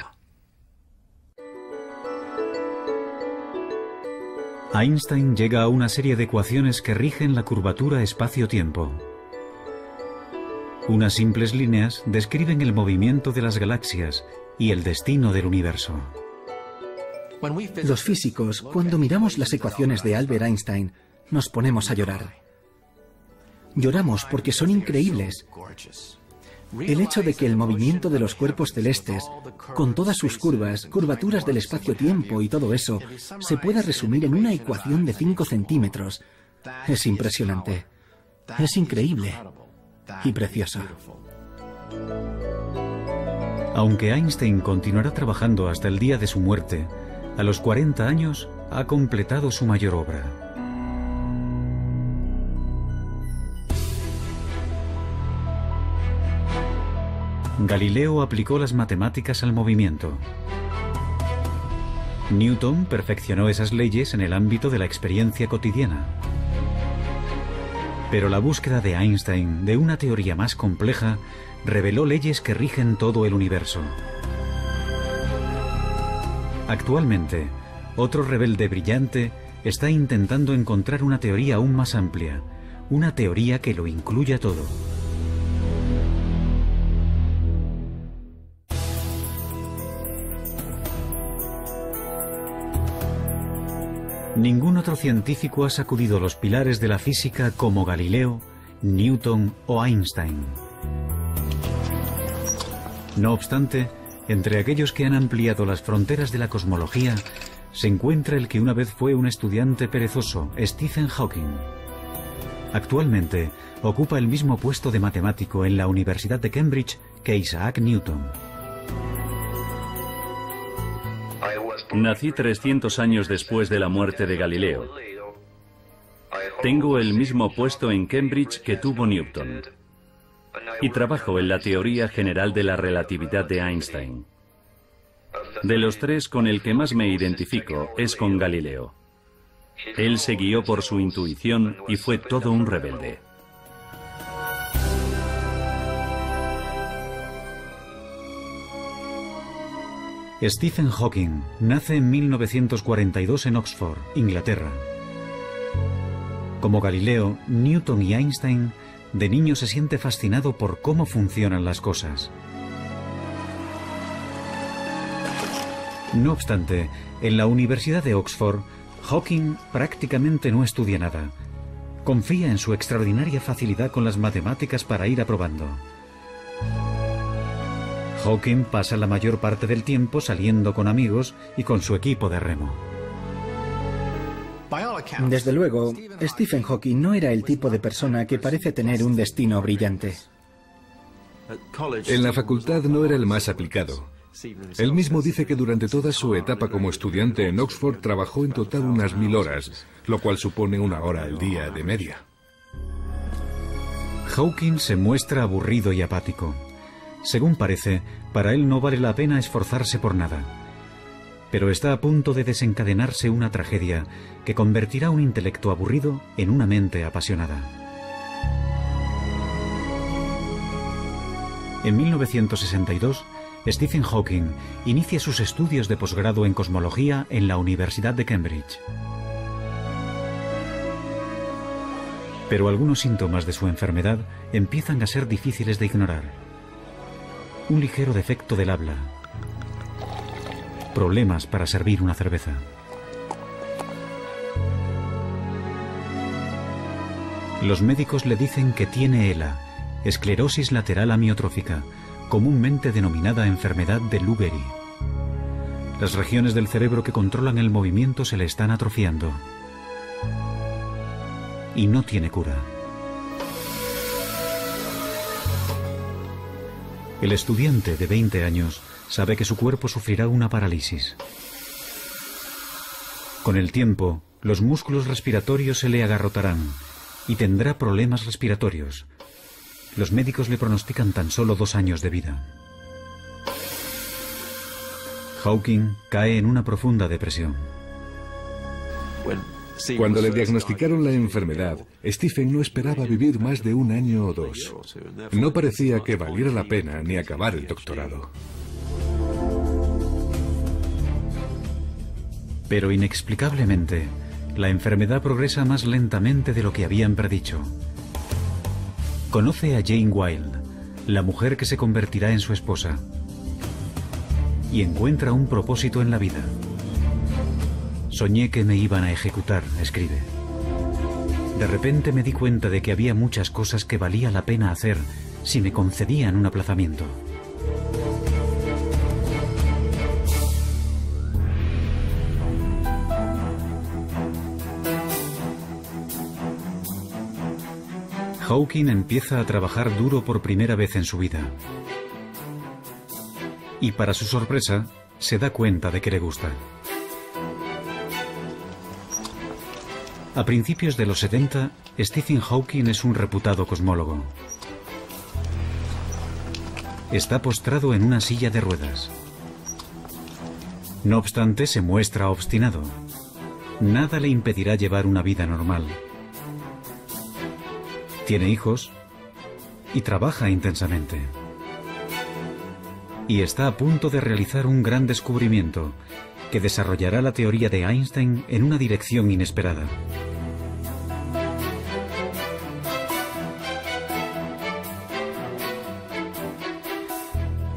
Einstein llega a una serie de ecuaciones que rigen la curvatura espacio-tiempo. Unas simples líneas describen el movimiento de las galaxias y el destino del universo. Los físicos, cuando miramos las ecuaciones de Albert Einstein, nos ponemos a llorar. Lloramos porque son increíbles. El hecho de que el movimiento de los cuerpos celestes, con todas sus curvas, curvaturas del espacio-tiempo y todo eso, se pueda resumir en una ecuación de 5 centímetros, es impresionante. Es increíble y precioso. Aunque Einstein continuará trabajando hasta el día de su muerte, a los 40 años ha completado su mayor obra. Galileo aplicó las matemáticas al movimiento. Newton perfeccionó esas leyes en el ámbito de la experiencia cotidiana. Pero la búsqueda de Einstein de una teoría más compleja reveló leyes que rigen todo el universo. Actualmente, otro rebelde brillante está intentando encontrar una teoría aún más amplia, una teoría que lo incluya todo. Ningún otro científico ha sacudido los pilares de la física como Galileo, Newton o Einstein. No obstante, entre aquellos que han ampliado las fronteras de la cosmología, se encuentra el que una vez fue un estudiante perezoso, Stephen Hawking. Actualmente, ocupa el mismo puesto de matemático en la Universidad de Cambridge que Isaac Newton. Nací 300 años después de la muerte de Galileo. Tengo el mismo puesto en Cambridge que tuvo Newton. Y trabajo en la teoría general de la relatividad de Einstein. De los tres, con el que más me identifico es con Galileo. Él se guió por su intuición y fue todo un rebelde. Stephen Hawking nace en 1942 en Oxford, Inglaterra. Como Galileo, Newton y Einstein, de niño se siente fascinado por cómo funcionan las cosas. No obstante, en la Universidad de Oxford, Hawking prácticamente no estudia nada. Confía en su extraordinaria facilidad con las matemáticas para ir aprobando. Hawking pasa la mayor parte del tiempo saliendo con amigos y con su equipo de remo. Desde luego, Stephen Hawking no era el tipo de persona que parece tener un destino brillante. En la facultad no era el más aplicado. Él mismo dice que durante toda su etapa como estudiante en Oxford trabajó en total unas 1000 horas, lo cual supone 1 hora al día de media. Hawking se muestra aburrido y apático. Según parece, para él no vale la pena esforzarse por nada. Pero está a punto de desencadenarse una tragedia que convertirá un intelecto aburrido en una mente apasionada. En 1962, Stephen Hawking inicia sus estudios de posgrado en cosmología en la Universidad de Cambridge. Pero algunos síntomas de su enfermedad empiezan a ser difíciles de ignorar. Un ligero defecto del habla, problemas para servir una cerveza. Los médicos le dicen que tiene ELA, esclerosis lateral amiotrófica, comúnmente denominada enfermedad de Lou Gehrig. Las regiones del cerebro que controlan el movimiento se le están atrofiando. Y no tiene cura. El estudiante de 20 años sabe que su cuerpo sufrirá una parálisis. Con el tiempo, los músculos respiratorios se le agarrotarán y tendrá problemas respiratorios. Los médicos le pronostican tan solo 2 años de vida. Hawking cae en una profunda depresión. Cuando le diagnosticaron la enfermedad, Stephen no esperaba vivir más de 1 año o 2. No parecía que valiera la pena ni acabar el doctorado. Pero inexplicablemente, la enfermedad progresa más lentamente de lo que habían predicho. Conoce a Jane Wilde, la mujer que se convertirá en su esposa, y encuentra un propósito en la vida. Soñé que me iban a ejecutar, escribe. De repente me di cuenta de que había muchas cosas que valía la pena hacer si me concedían un aplazamiento. Hawking empieza a trabajar duro por primera vez en su vida. Y para su sorpresa, se da cuenta de que le gusta. A principios de los 70, Stephen Hawking es un reputado cosmólogo. Está postrado en una silla de ruedas. No obstante, se muestra obstinado. Nada le impedirá llevar una vida normal. Tiene hijos y trabaja intensamente. Y está a punto de realizar un gran descubrimiento que desarrollará la teoría de Einstein en una dirección inesperada.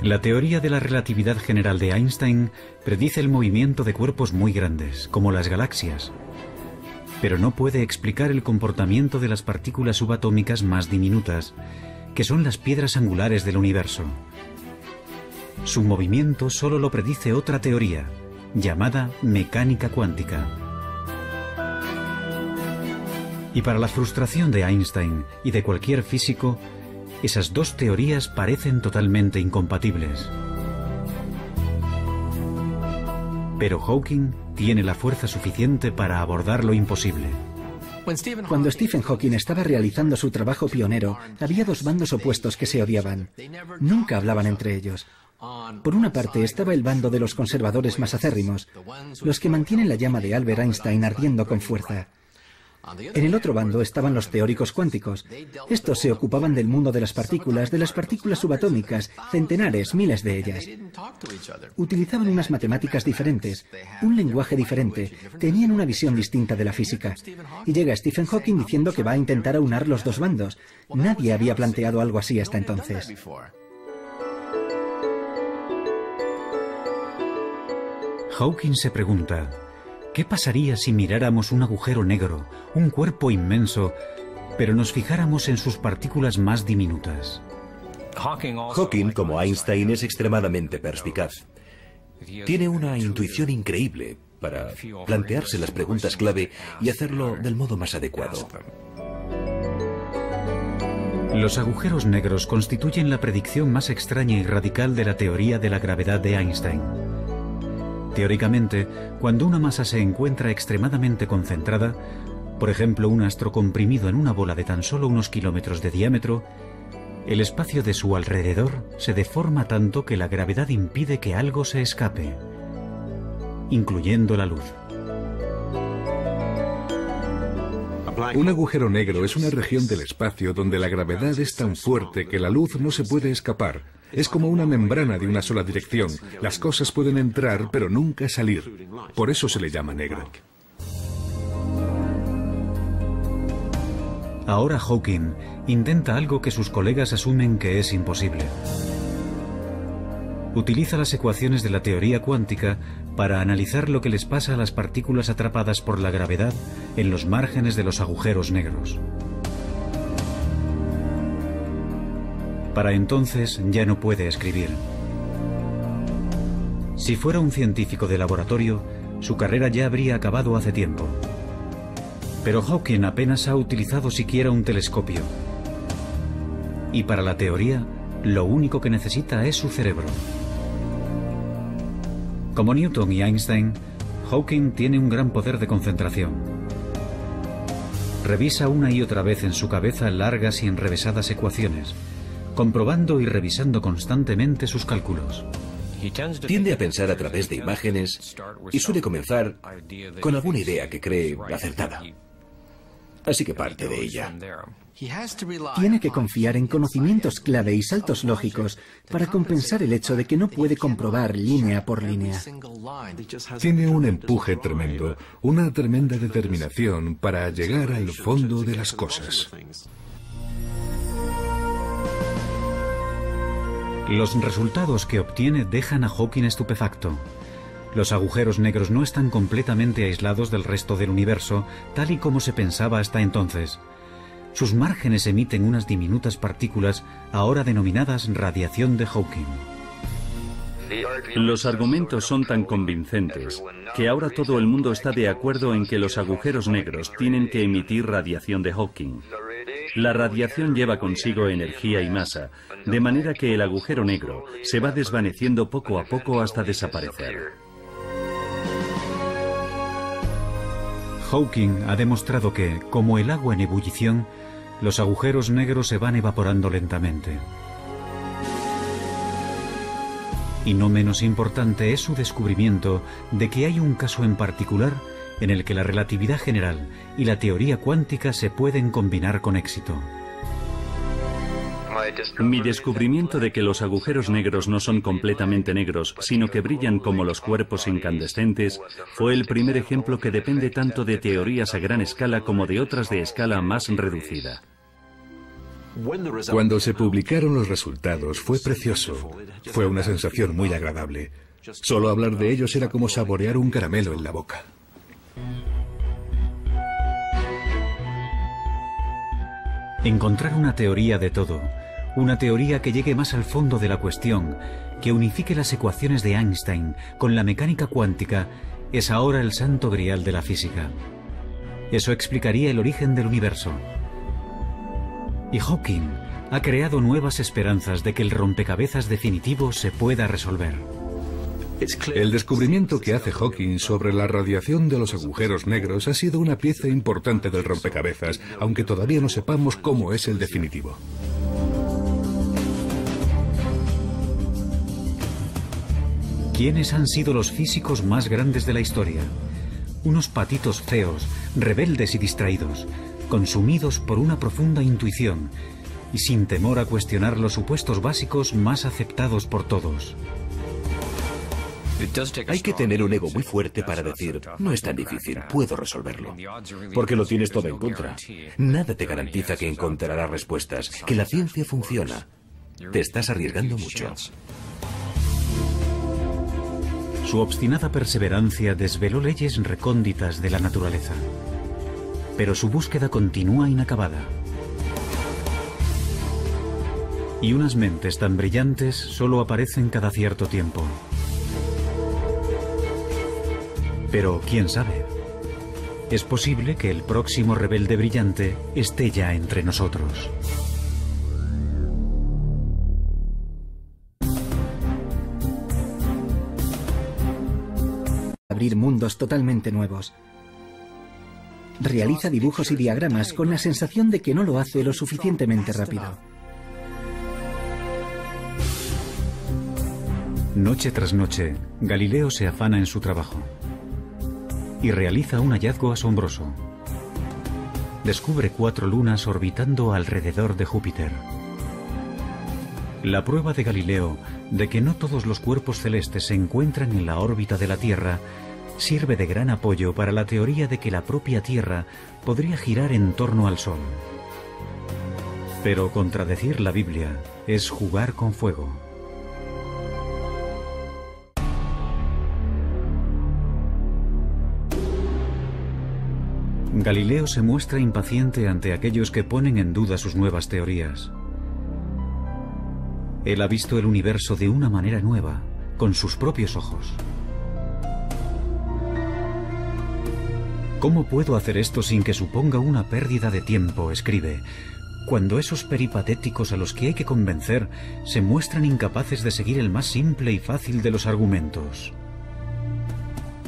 La teoría de la relatividad general de Einstein predice el movimiento de cuerpos muy grandes, como las galaxias, pero no puede explicar el comportamiento de las partículas subatómicas más diminutas, que son las piedras angulares del universo. Su movimiento solo lo predice otra teoría, llamada mecánica cuántica. Y para la frustración de Einstein y de cualquier físico, esas dos teorías parecen totalmente incompatibles. Pero Hawking tiene la fuerza suficiente para abordar lo imposible. Cuando Stephen Hawking estaba realizando su trabajo pionero, había 2 bandos opuestos que se odiaban. Nunca hablaban entre ellos. Por una parte estaba el bando de los conservadores más acérrimos, los que mantienen la llama de Albert Einstein ardiendo con fuerza. En el otro bando estaban los teóricos cuánticos. Estos se ocupaban del mundo de las partículas subatómicas, centenares, miles de ellas. Utilizaban unas matemáticas diferentes, un lenguaje diferente, tenían una visión distinta de la física. Y llega Stephen Hawking diciendo que va a intentar aunar los 2 bandos. Nadie había planteado algo así hasta entonces. Hawking se pregunta, ¿qué pasaría si miráramos un agujero negro, un cuerpo inmenso, pero nos fijáramos en sus partículas más diminutas? Hawking, como Einstein, es extremadamente perspicaz. Tiene una intuición increíble para plantearse las preguntas clave y hacerlo del modo más adecuado. Los agujeros negros constituyen la predicción más extraña y radical de la teoría de la gravedad de Einstein. Teóricamente, cuando una masa se encuentra extremadamente concentrada, por ejemplo un astro comprimido en una bola de tan solo unos kilómetros de diámetro, el espacio de su alrededor se deforma tanto que la gravedad impide que algo se escape, incluyendo la luz. Un agujero negro es una región del espacio donde la gravedad es tan fuerte que la luz no se puede escapar. Es como una membrana de una sola dirección. Las cosas pueden entrar, pero nunca salir. Por eso se le llama negro. Ahora Hawking intenta algo que sus colegas asumen que es imposible. Utiliza las ecuaciones de la teoría cuántica para analizar lo que les pasa a las partículas atrapadas por la gravedad en los márgenes de los agujeros negros. Para entonces ya no puede escribir. Si fuera un científico de laboratorio, su carrera ya habría acabado hace tiempo. Pero Hawking apenas ha utilizado siquiera un telescopio. Y para la teoría, lo único que necesita es su cerebro. Como Newton y Einstein, Hawking tiene un gran poder de concentración. Revisa una y otra vez en su cabeza largas y enrevesadas ecuaciones, comprobando y revisando constantemente sus cálculos. Tiende a pensar a través de imágenes y suele comenzar con alguna idea que cree acertada. Así que parte de ella. Tiene que confiar en conocimientos clave y saltos lógicos para compensar el hecho de que no puede comprobar línea por línea. Tiene un empuje tremendo, una tremenda determinación para llegar al fondo de las cosas. Los resultados que obtiene dejan a Hawking estupefacto. Los agujeros negros no están completamente aislados del resto del universo, tal y como se pensaba hasta entonces. Sus márgenes emiten unas diminutas partículas, ahora denominadas radiación de Hawking. Los argumentos son tan convincentes que ahora todo el mundo está de acuerdo en que los agujeros negros tienen que emitir radiación de Hawking. La radiación lleva consigo energía y masa, de manera que el agujero negro se va desvaneciendo poco a poco hasta desaparecer. Hawking ha demostrado que, como el agua en ebullición, los agujeros negros se van evaporando lentamente. Y no menos importante es su descubrimiento de que hay un caso en particular en el que la relatividad general y la teoría cuántica se pueden combinar con éxito. Mi descubrimiento de que los agujeros negros no son completamente negros, sino que brillan como los cuerpos incandescentes, fue el primer ejemplo que depende tanto de teorías a gran escala como de otras de escala más reducida. Cuando se publicaron los resultados fue precioso. Fue una sensación muy agradable. Solo hablar de ellos era como saborear un caramelo en la boca. Encontrar una teoría de todo, una teoría que llegue más al fondo de la cuestión, que unifique las ecuaciones de Einstein con la mecánica cuántica, es ahora el santo grial de la física. Eso explicaría el origen del universo. Y Hawking ha creado nuevas esperanzas de que el rompecabezas definitivo se pueda resolver. El descubrimiento que hace Hawking sobre la radiación de los agujeros negros ha sido una pieza importante del rompecabezas, aunque todavía no sepamos cómo es el definitivo. ¿Quiénes han sido los físicos más grandes de la historia? Unos patitos feos, rebeldes y distraídos, consumidos por una profunda intuición y sin temor a cuestionar los supuestos básicos más aceptados por todos. Hay que tener un ego muy fuerte para decir, no es tan difícil, puedo resolverlo. Porque lo tienes todo en contra. Nada te garantiza que encontrarás respuestas, que la ciencia funciona. Te estás arriesgando mucho. Su obstinada perseverancia desveló leyes recónditas de la naturaleza. Pero su búsqueda continúa inacabada. Y unas mentes tan brillantes solo aparecen cada cierto tiempo. Pero, ¿quién sabe? Es posible que el próximo rebelde brillante esté ya entre nosotros. Abrir mundos totalmente nuevos. Realiza dibujos y diagramas con la sensación de que no lo hace lo suficientemente rápido. Noche tras noche, Galileo se afana en su trabajo y realiza un hallazgo asombroso. Descubre 4 lunas orbitando alrededor de Júpiter. La prueba de Galileo de que no todos los cuerpos celestes se encuentran en la órbita de la Tierra sirve de gran apoyo para la teoría de que la propia Tierra podría girar en torno al Sol. Pero contradecir la Biblia es jugar con fuego. Galileo se muestra impaciente ante aquellos que ponen en duda sus nuevas teorías. Él ha visto el universo de una manera nueva, con sus propios ojos. ¿Cómo puedo hacer esto sin que suponga una pérdida de tiempo?, escribe, cuando esos peripatéticos a los que hay que convencer se muestran incapaces de seguir el más simple y fácil de los argumentos.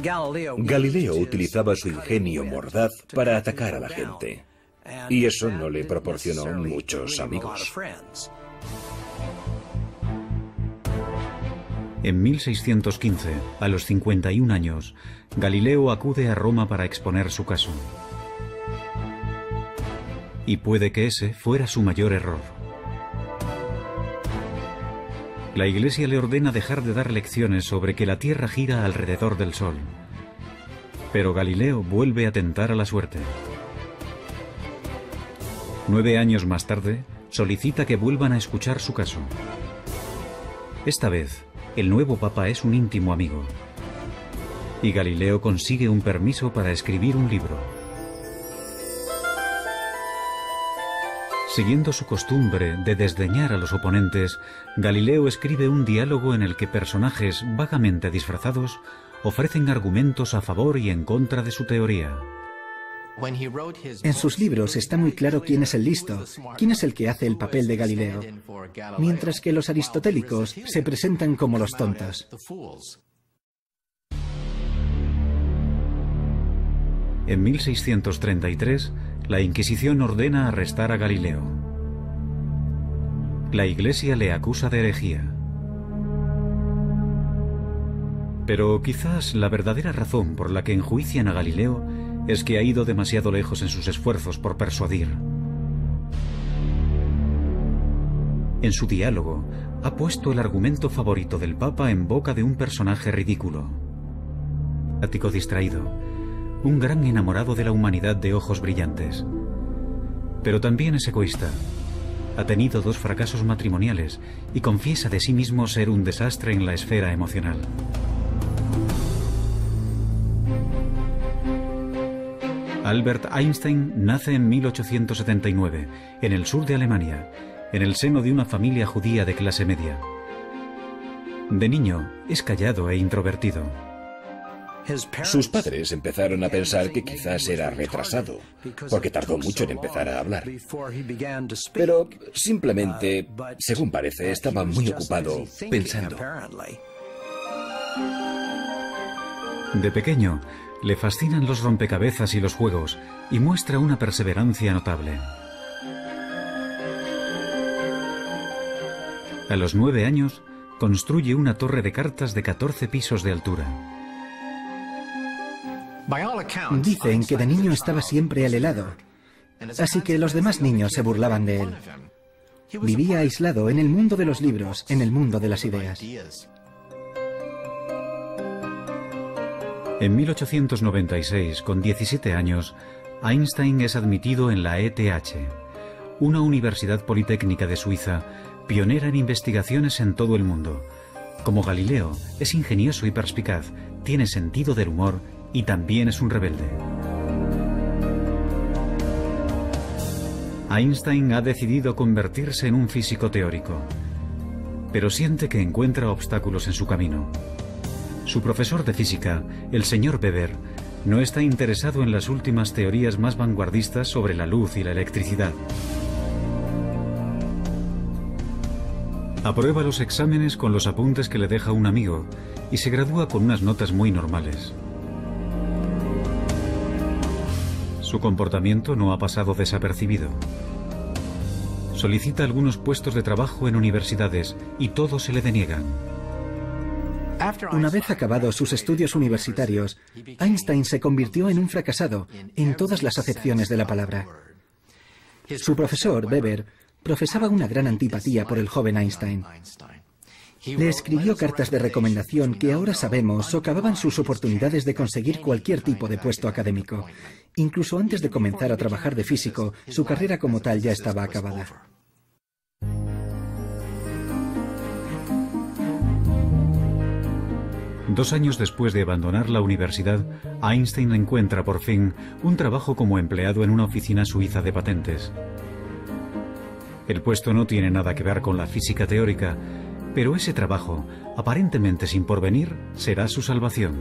Galileo utilizaba su ingenio mordaz para atacar a la gente, y eso no le proporcionó muchos amigos. En 1615, a los 51 años, Galileo acude a Roma para exponer su caso. Y puede que ese fuera su mayor error. La Iglesia le ordena dejar de dar lecciones sobre que la Tierra gira alrededor del Sol. Pero Galileo vuelve a tentar a la suerte. 9 años más tarde, solicita que vuelvan a escuchar su caso. Esta vez, el nuevo Papa es un íntimo amigo. Y Galileo consigue un permiso para escribir un libro. Siguiendo su costumbre de desdeñar a los oponentes, Galileo escribe un diálogo en el que personajes vagamente disfrazados ofrecen argumentos a favor y en contra de su teoría. En sus libros está muy claro quién es el listo, quién es el que hace el papel de Galileo, mientras que los aristotélicos se presentan como los tontos. En 1633, la Inquisición ordena arrestar a Galileo. La Iglesia le acusa de herejía. Pero quizás la verdadera razón por la que enjuician a Galileo es que ha ido demasiado lejos en sus esfuerzos por persuadir. En su diálogo, ha puesto el argumento favorito del Papa en boca de un personaje ridículo. Ático distraído, un gran enamorado de la humanidad de ojos brillantes. Pero también es egoísta. Ha tenido 2 fracasos matrimoniales y confiesa de sí mismo ser un desastre en la esfera emocional. Albert Einstein nace en 1879, en el sur de Alemania, en el seno de una familia judía de clase media. De niño, es callado e introvertido. Sus padres empezaron a pensar que quizás era retrasado, porque tardó mucho en empezar a hablar. Pero simplemente, según parece, estaba muy ocupado pensando. De pequeño, le fascinan los rompecabezas y los juegos, y muestra una perseverancia notable. A los 9 años, construye una torre de cartas de 14 pisos de altura. Dicen que de niño estaba siempre al helado, así que los demás niños se burlaban de él. Vivía aislado en el mundo de los libros, en el mundo de las ideas. En 1896, con 17 años, Einstein es admitido en la ETH, una universidad politécnica de Suiza, pionera en investigaciones en todo el mundo. Como Galileo, es ingenioso y perspicaz, tiene sentido del humor y también es un rebelde. Einstein ha decidido convertirse en un físico teórico, pero siente que encuentra obstáculos en su camino. Su profesor de física, el señor Weber, no está interesado en las últimas teorías más vanguardistas sobre la luz y la electricidad. Aprueba los exámenes con los apuntes que le deja un amigo y se gradúa con unas notas muy normales. Su comportamiento no ha pasado desapercibido. Solicita algunos puestos de trabajo en universidades y todos se le deniegan. Una vez acabados sus estudios universitarios, Einstein se convirtió en un fracasado en todas las acepciones de la palabra. Su profesor, Weber, profesaba una gran antipatía por el joven Einstein. Le escribió cartas de recomendación que ahora sabemos socavaban sus oportunidades de conseguir cualquier tipo de puesto académico. Incluso antes de comenzar a trabajar de físico, su carrera como tal ya estaba acabada. 2 años después de abandonar la universidad, Einstein encuentra por fin un trabajo como empleado en una oficina suiza de patentes. El puesto no tiene nada que ver con la física teórica, pero ese trabajo, aparentemente sin porvenir, será su salvación.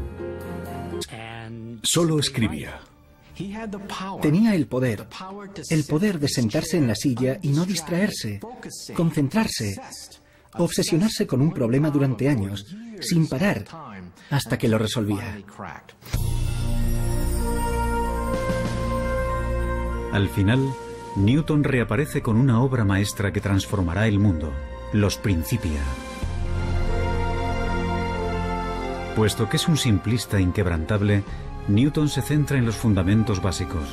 Solo escribía. Tenía el poder de sentarse en la silla y no distraerse, concentrarse, obsesionarse con un problema durante años, sin parar, hasta que lo resolvía. Al final, Newton reaparece con una obra maestra que transformará el mundo, Los Principia. Puesto que es un simplista inquebrantable, Newton se centra en los fundamentos básicos.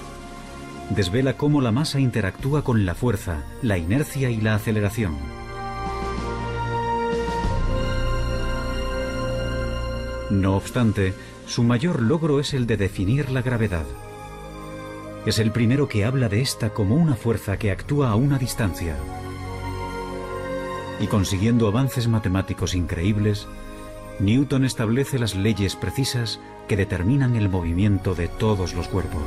Desvela cómo la masa interactúa con la fuerza, la inercia y la aceleración. No obstante, su mayor logro es el de definir la gravedad. Es el primero que habla de esta como una fuerza que actúa a una distancia. Y consiguiendo avances matemáticos increíbles, Newton establece las leyes precisas que determinan el movimiento de todos los cuerpos.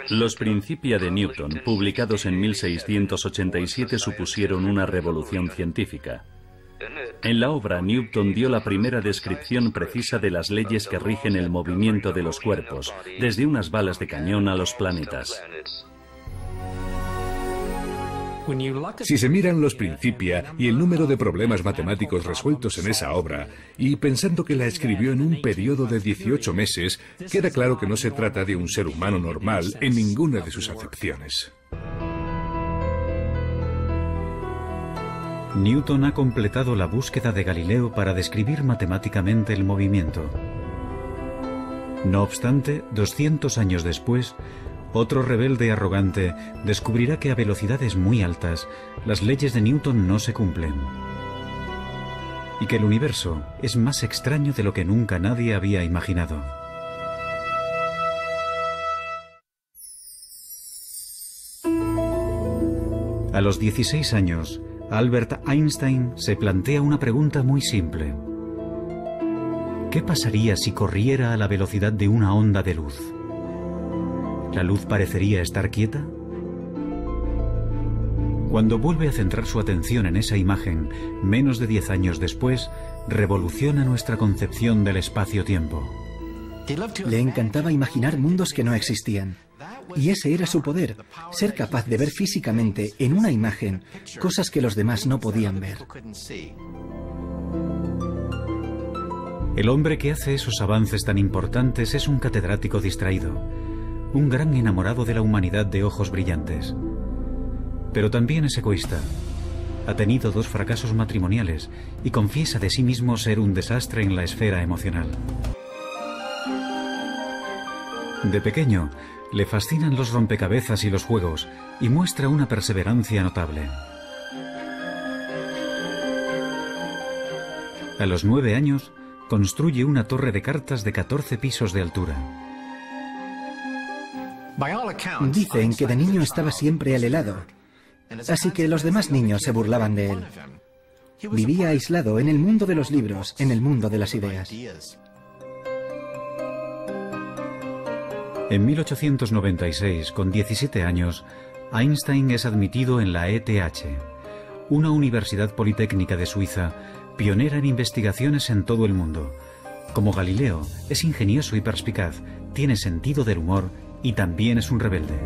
Los Principia de Newton, publicados en 1687, supusieron una revolución científica. En la obra, Newton dio la primera descripción precisa de las leyes que rigen el movimiento de los cuerpos, desde unas balas de cañón a los planetas. Si se miran los Principia y el número de problemas matemáticos resueltos en esa obra, y pensando que la escribió en un periodo de 18 meses, queda claro que no se trata de un ser humano normal en ninguna de sus acepciones. Newton ha completado la búsqueda de Galileo para describir matemáticamente el movimiento. No obstante, 200 años después, otro rebelde arrogante descubrirá que a velocidades muy altas las leyes de Newton no se cumplen y que el universo es más extraño de lo que nunca nadie había imaginado. A los 16 años, Albert Einstein se plantea una pregunta muy simple. ¿Qué pasaría si corriera a la velocidad de una onda de luz? ¿La luz parecería estar quieta? Cuando vuelve a centrar su atención en esa imagen, menos de 10 años después, revoluciona nuestra concepción del espacio-tiempo. Le encantaba imaginar mundos que no existían. Y ese era su poder, ser capaz de ver físicamente en una imagen cosas que los demás no podían ver. El hombre que hace esos avances tan importantes es un catedrático distraído, un gran enamorado de la humanidad de ojos brillantes. Pero también es egoísta. Ha tenido 2 fracasos matrimoniales y confiesa de sí mismo ser un desastre en la esfera emocional. De pequeño, le fascinan los rompecabezas y los juegos y muestra una perseverancia notable. A los 9 años, construye una torre de cartas de 14 pisos de altura. Dicen que de niño estaba siempre al helado, así que los demás niños se burlaban de él. Vivía aislado en el mundo de los libros, en el mundo de las ideas. En 1896, con 17 años, Einstein es admitido en la ETH, una universidad politécnica de Suiza, pionera en investigaciones en todo el mundo. Como Galileo, es ingenioso y perspicaz, tiene sentido del humor y también es un rebelde.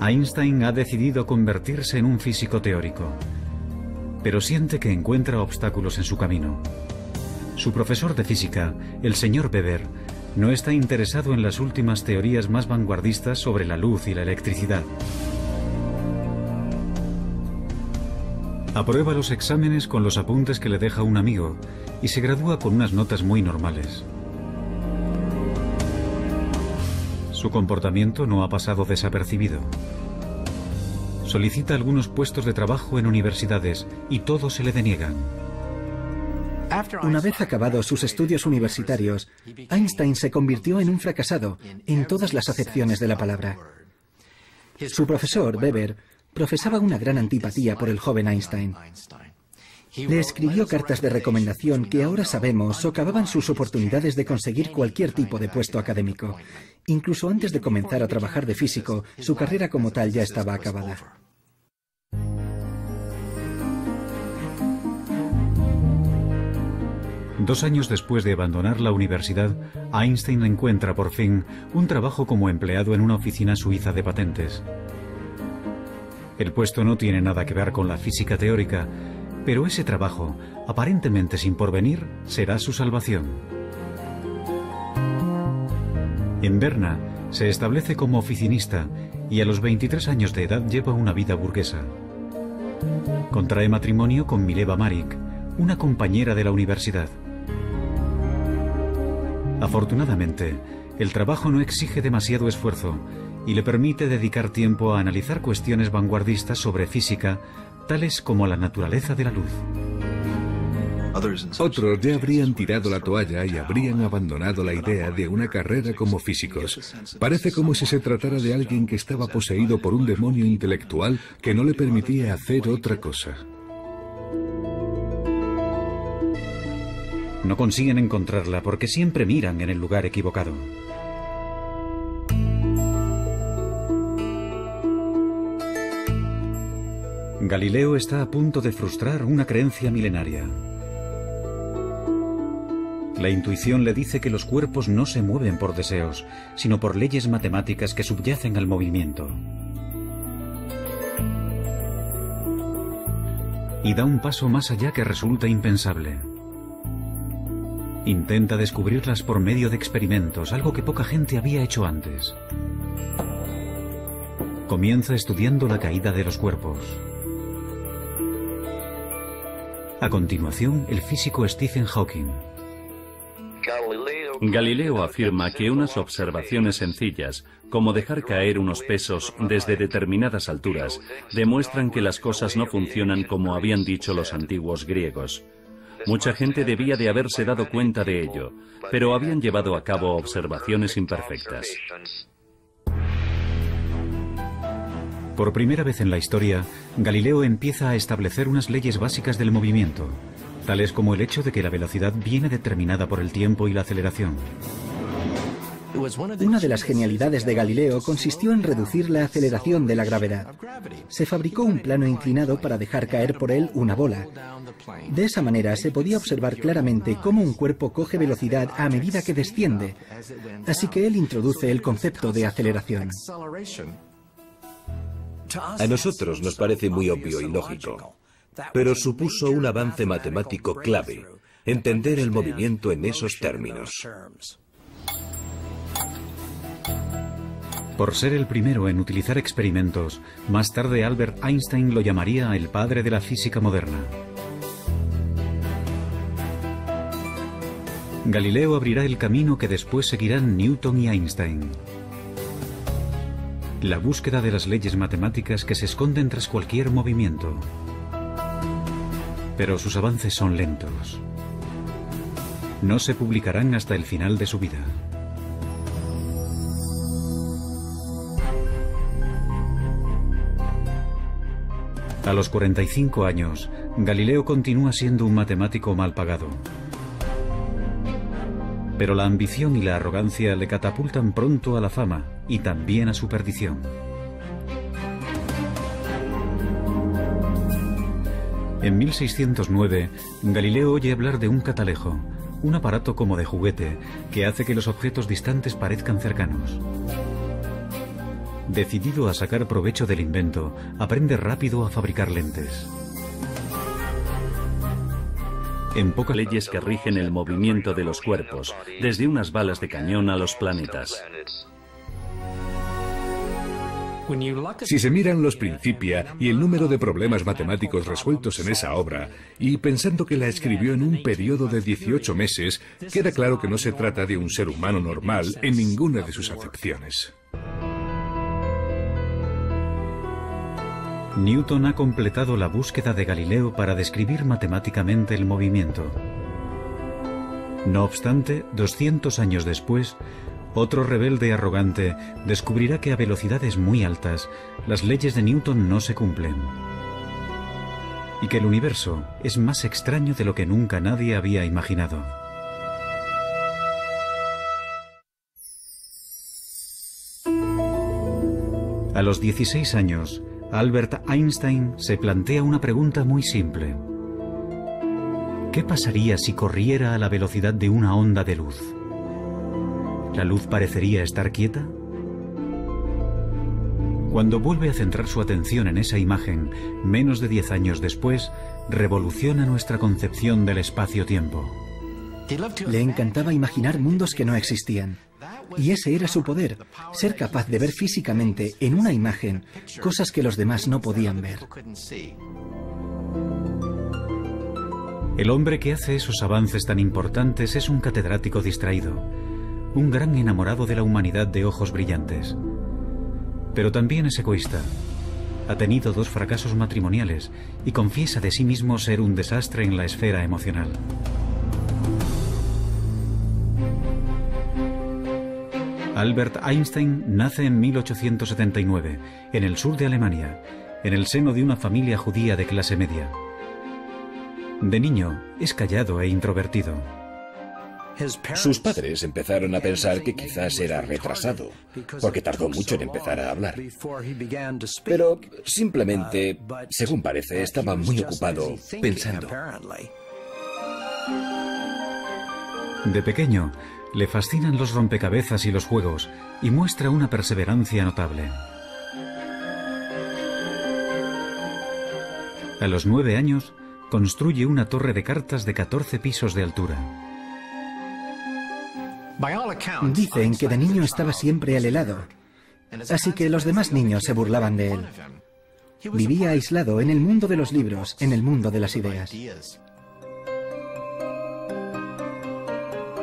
Einstein ha decidido convertirse en un físico teórico, pero siente que encuentra obstáculos en su camino. Su profesor de física, el señor Weber, no está interesado en las últimas teorías más vanguardistas sobre la luz y la electricidad. Aprueba los exámenes con los apuntes que le deja un amigo y se gradúa con unas notas muy normales. Su comportamiento no ha pasado desapercibido. Solicita algunos puestos de trabajo en universidades y todos se le deniegan. Una vez acabados sus estudios universitarios, Einstein se convirtió en un fracasado en todas las acepciones de la palabra. Su profesor, Weber, profesaba una gran antipatía por el joven Einstein. Le escribió cartas de recomendación que ahora sabemos socavaban sus oportunidades de conseguir cualquier tipo de puesto académico. Incluso antes de comenzar a trabajar de físico, su carrera como tal ya estaba acabada. Dos años después de abandonar la universidad, Einstein encuentra por fin un trabajo como empleado en una oficina suiza de patentes. El puesto no tiene nada que ver con la física teórica, pero ese trabajo, aparentemente sin porvenir, será su salvación. En Berna se establece como oficinista y a los 23 años de edad lleva una vida burguesa. Contrae matrimonio con Mileva Maric, una compañera de la universidad. Afortunadamente, el trabajo no exige demasiado esfuerzo y le permite dedicar tiempo a analizar cuestiones vanguardistas sobre física, tales como la naturaleza de la luz. Otros ya habrían tirado la toalla y habrían abandonado la idea de una carrera como físicos. Parece como si se tratara de alguien que estaba poseído por un demonio intelectual que no le permitía hacer otra cosa. No consiguen encontrarla porque siempre miran en el lugar equivocado. Galileo está a punto de frustrar una creencia milenaria. La intuición le dice que los cuerpos no se mueven por deseos, sino por leyes matemáticas que subyacen al movimiento. Y da un paso más allá que resulta impensable. Intenta descubrirlas por medio de experimentos, algo que poca gente había hecho antes. Comienza estudiando la caída de los cuerpos. A continuación, el físico Stephen Hawking. Galileo afirma que unas observaciones sencillas, como dejar caer unos pesos desde determinadas alturas, demuestran que las cosas no funcionan como habían dicho los antiguos griegos. Mucha gente debía de haberse dado cuenta de ello, pero habían llevado a cabo observaciones imperfectas. Por primera vez en la historia, Galileo empieza a establecer unas leyes básicas del movimiento, tales como el hecho de que la velocidad viene determinada por el tiempo y la aceleración. Una de las genialidades de Galileo consistió en reducir la aceleración de la gravedad. Se fabricó un plano inclinado para dejar caer por él una bola. De esa manera se podía observar claramente cómo un cuerpo coge velocidad a medida que desciende, así que él introduce el concepto de aceleración. A nosotros nos parece muy obvio y lógico, pero supuso un avance matemático clave, entender el movimiento en esos términos. Por ser el primero en utilizar experimentos, más tarde Albert Einstein lo llamaría el padre de la física moderna. Galileo abrirá el camino que después seguirán Newton y Einstein. La búsqueda de las leyes matemáticas que se esconden tras cualquier movimiento. Pero sus avances son lentos. No se publicarán hasta el final de su vida. A los 45 años, Galileo continúa siendo un matemático mal pagado. Pero la ambición y la arrogancia le catapultan pronto a la fama y también a su perdición. En 1609, Galileo oye hablar de un catalejo, un aparato como de juguete que hace que los objetos distantes parezcan cercanos. Decidido a sacar provecho del invento, aprende rápido a fabricar lentes. En pocas leyes que rigen el movimiento de los cuerpos, desde unas balas de cañón a los planetas. Si se miran los Principia y el número de problemas matemáticos resueltos en esa obra, y pensando que la escribió en un periodo de 18 meses, queda claro que no se trata de un ser humano normal en ninguna de sus acepciones. Newton ha completado la búsqueda de Galileo para describir matemáticamente el movimiento. No obstante, 200 años después, otro rebelde arrogante descubrirá que a velocidades muy altas las leyes de Newton no se cumplen y que el universo es más extraño de lo que nunca nadie había imaginado. A los 16 años, Albert Einstein se plantea una pregunta muy simple. ¿Qué pasaría si corriera a la velocidad de una onda de luz? ¿La luz parecería estar quieta? Cuando vuelve a centrar su atención en esa imagen, menos de 10 años después, revoluciona nuestra concepción del espacio-tiempo. Le encantaba imaginar mundos que no existían. Y ese era su poder, ser capaz de ver físicamente en una imagen cosas que los demás no podían ver. El hombre que hace esos avances tan importantes es un catedrático distraído, un gran enamorado de la humanidad de ojos brillantes. Pero también es egoísta. Ha tenido 2 fracasos matrimoniales y confiesa de sí mismo ser un desastre en la esfera emocional. Albert Einstein nace en 1879, en el sur de Alemania, en el seno de una familia judía de clase media. De niño, es callado e introvertido. Sus padres empezaron a pensar que quizás era retrasado, porque tardó mucho en empezar a hablar. Pero simplemente, según parece, estaba muy ocupado pensando. De pequeño, le fascinan los rompecabezas y los juegos, y muestra una perseverancia notable. A los 9 años, construye una torre de cartas de 14 pisos de altura. Dicen que de niño estaba siempre al helado, así que los demás niños se burlaban de él. Vivía aislado en el mundo de los libros, en el mundo de las ideas.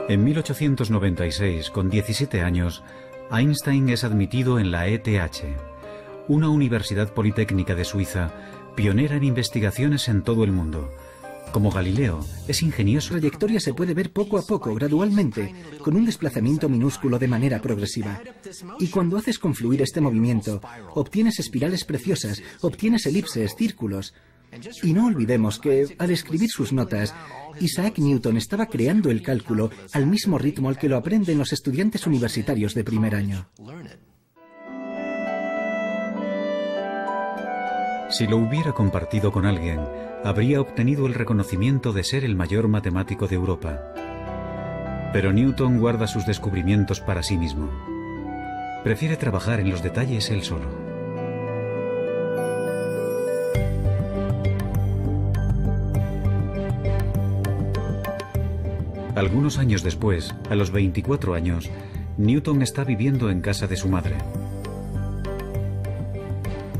En 1896, con 17 años, Einstein es admitido en la ETH, una universidad politécnica de Suiza, pionera en investigaciones en todo el mundo. Como Galileo, es ingenioso. Su trayectoria se puede ver poco a poco, gradualmente, con un desplazamiento minúsculo de manera progresiva. Y cuando haces confluir este movimiento, obtienes espirales preciosas, obtienes elipses, círculos. Y no olvidemos que, al escribir sus notas, Isaac Newton estaba creando el cálculo al mismo ritmo al que lo aprenden los estudiantes universitarios de primer año. Si lo hubiera compartido con alguien, habría obtenido el reconocimiento de ser el mayor matemático de Europa. Pero Newton guarda sus descubrimientos para sí mismo. Prefiere trabajar en los detalles él solo. Algunos años después, a los 24 años, Newton está viviendo en casa de su madre.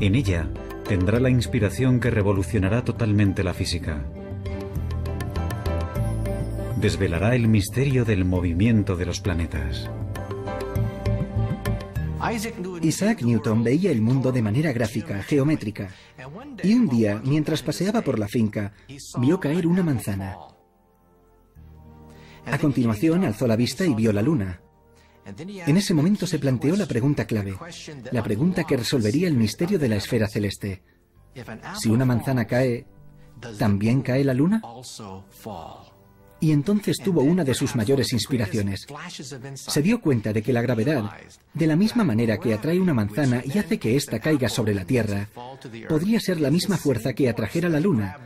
En ella, tendrá la inspiración que revolucionará totalmente la física. Desvelará el misterio del movimiento de los planetas. Isaac Newton veía el mundo de manera gráfica, geométrica. Y un día, mientras paseaba por la finca, vio caer una manzana. A continuación, alzó la vista y vio la luna. En ese momento se planteó la pregunta clave, la pregunta que resolvería el misterio de la esfera celeste. Si una manzana cae, ¿también cae la luna? Y entonces tuvo una de sus mayores inspiraciones. Se dio cuenta de que la gravedad, de la misma manera que atrae una manzana y hace que ésta caiga sobre la Tierra, podría ser la misma fuerza que atrajera la luna,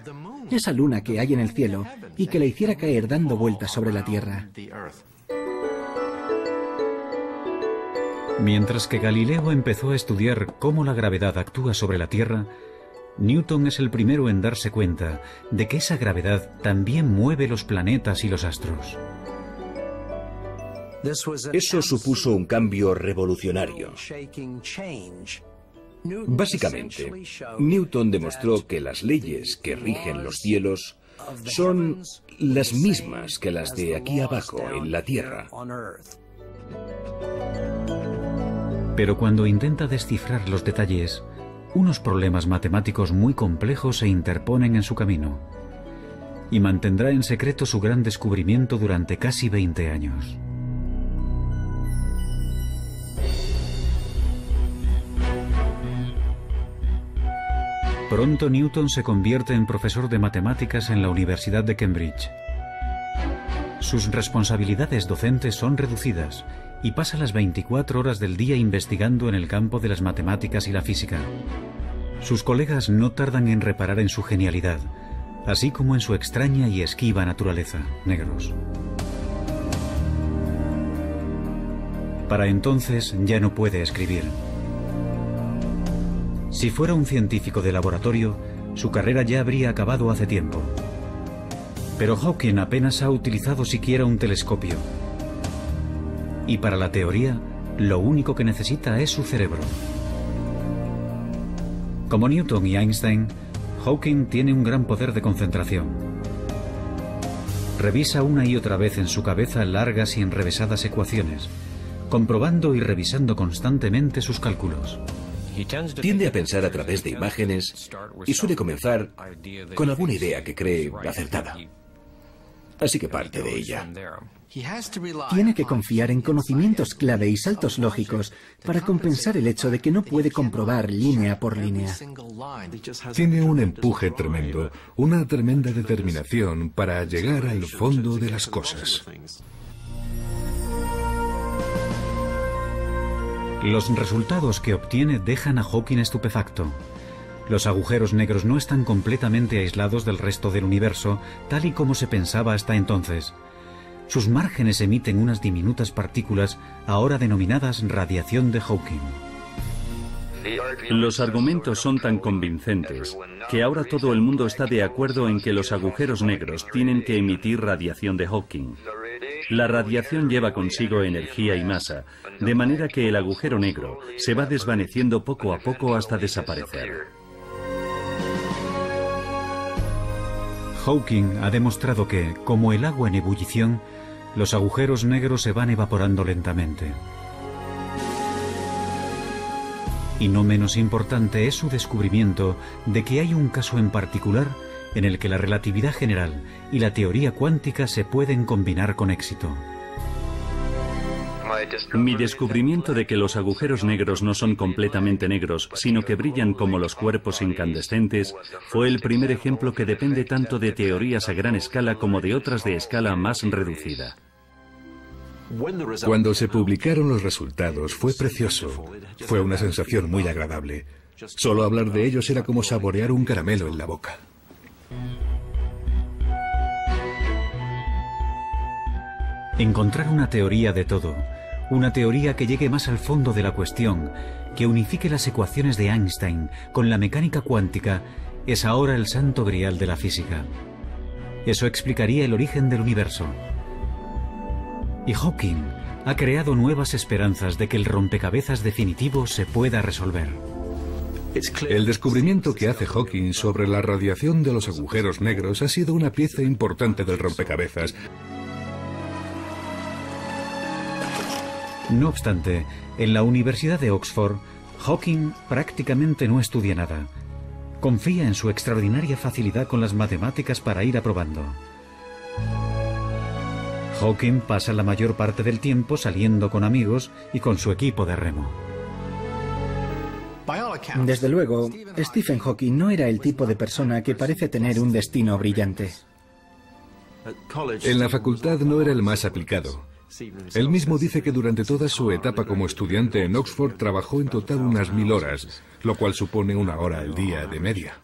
esa luna que hay en el cielo, y que la hiciera caer dando vueltas sobre la Tierra. Mientras que Galileo empezó a estudiar cómo la gravedad actúa sobre la Tierra, Newton es el primero en darse cuenta de que esa gravedad también mueve los planetas y los astros. Eso supuso un cambio revolucionario. Básicamente, Newton demostró que las leyes que rigen los cielos son las mismas que las de aquí abajo, en la Tierra. Pero cuando intenta descifrar los detalles, unos problemas matemáticos muy complejos se interponen en su camino, y mantendrá en secreto su gran descubrimiento durante casi 20 años. Pronto Newton se convierte en profesor de matemáticas en la Universidad de Cambridge. Sus responsabilidades docentes son reducidas y pasa las 24 horas del día investigando en el campo de las matemáticas y la física. Sus colegas no tardan en reparar en su genialidad, así como en su extraña y esquiva naturaleza, negros. Para entonces ya no puede escribir. Si fuera un científico de laboratorio, su carrera ya habría acabado hace tiempo. Pero Hawking apenas ha utilizado siquiera un telescopio. Y para la teoría, lo único que necesita es su cerebro. Como Newton y Einstein, Hawking tiene un gran poder de concentración. Revisa una y otra vez en su cabeza largas y enrevesadas ecuaciones, comprobando y revisando constantemente sus cálculos. Tiende a pensar a través de imágenes y suele comenzar con alguna idea que cree acertada. Así que parte de ella. Tiene que confiar en conocimientos clave y saltos lógicos para compensar el hecho de que no puede comprobar línea por línea. Tiene un empuje tremendo, una tremenda determinación para llegar al fondo de las cosas. Los resultados que obtiene dejan a Hawking estupefacto. Los agujeros negros no están completamente aislados del resto del universo, tal y como se pensaba hasta entonces. Sus márgenes emiten unas diminutas partículas, ahora denominadas radiación de Hawking. Los argumentos son tan convincentes que ahora todo el mundo está de acuerdo en que los agujeros negros tienen que emitir radiación de Hawking. La radiación lleva consigo energía y masa, de manera que el agujero negro se va desvaneciendo poco a poco hasta desaparecer. Hawking ha demostrado que, como el agua en ebullición, los agujeros negros se van evaporando lentamente. Y no menos importante es su descubrimiento de que hay un caso en particular en el que la relatividad general y la teoría cuántica se pueden combinar con éxito. Mi descubrimiento de que los agujeros negros no son completamente negros, sino que brillan como los cuerpos incandescentes, fue el primer ejemplo que depende tanto de teorías a gran escala como de otras de escala más reducida. Cuando se publicaron los resultados fue precioso. Fue una sensación muy agradable. Solo hablar de ellos era como saborear un caramelo en la boca. Encontrar una teoría de todo, una teoría que llegue más al fondo de la cuestión, que unifique las ecuaciones de Einstein con la mecánica cuántica, es ahora el santo grial de la física. Eso explicaría el origen del universo. Y Hawking ha creado nuevas esperanzas de que el rompecabezas definitivo se pueda resolver. El descubrimiento que hace Hawking sobre la radiación de los agujeros negros ha sido una pieza importante del rompecabezas. No obstante, en la Universidad de Oxford, Hawking prácticamente no estudia nada. Confía en su extraordinaria facilidad con las matemáticas para ir aprobando. Hawking pasa la mayor parte del tiempo saliendo con amigos y con su equipo de remo. Desde luego, Stephen Hawking no era el tipo de persona que parece tener un destino brillante. En la facultad no era el más aplicado. Él mismo dice que durante toda su etapa como estudiante en Oxford trabajó en total unas 1000 horas, lo cual supone 1 hora al día de media.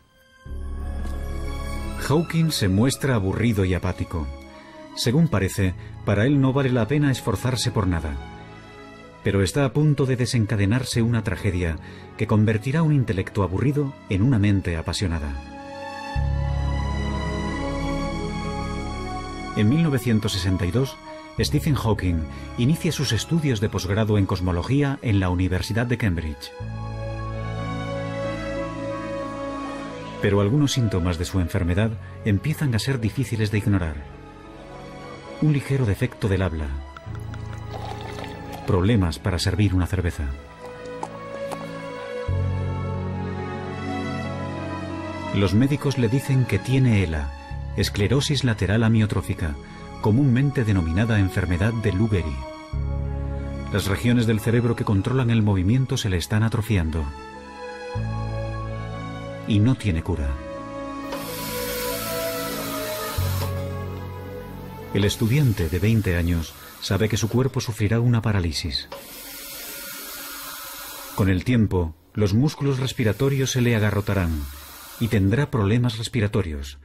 Hawking se muestra aburrido y apático. Según parece, para él no vale la pena esforzarse por nada. Pero está a punto de desencadenarse una tragedia que convertirá un intelecto aburrido en una mente apasionada. En 1962, Stephen Hawking inicia sus estudios de posgrado en cosmología en la Universidad de Cambridge. Pero algunos síntomas de su enfermedad empiezan a ser difíciles de ignorar. Un ligero defecto del habla. Problemas para servir una cerveza. Los médicos le dicen que tiene ELA, esclerosis lateral amiotrófica, comúnmente denominada enfermedad de Lou Gehrig. Las regiones del cerebro que controlan el movimiento se le están atrofiando. y no tiene cura. El estudiante de 20 años sabe que su cuerpo sufrirá una parálisis. Con el tiempo, los músculos respiratorios se le agarrotarán y tendrá problemas respiratorios.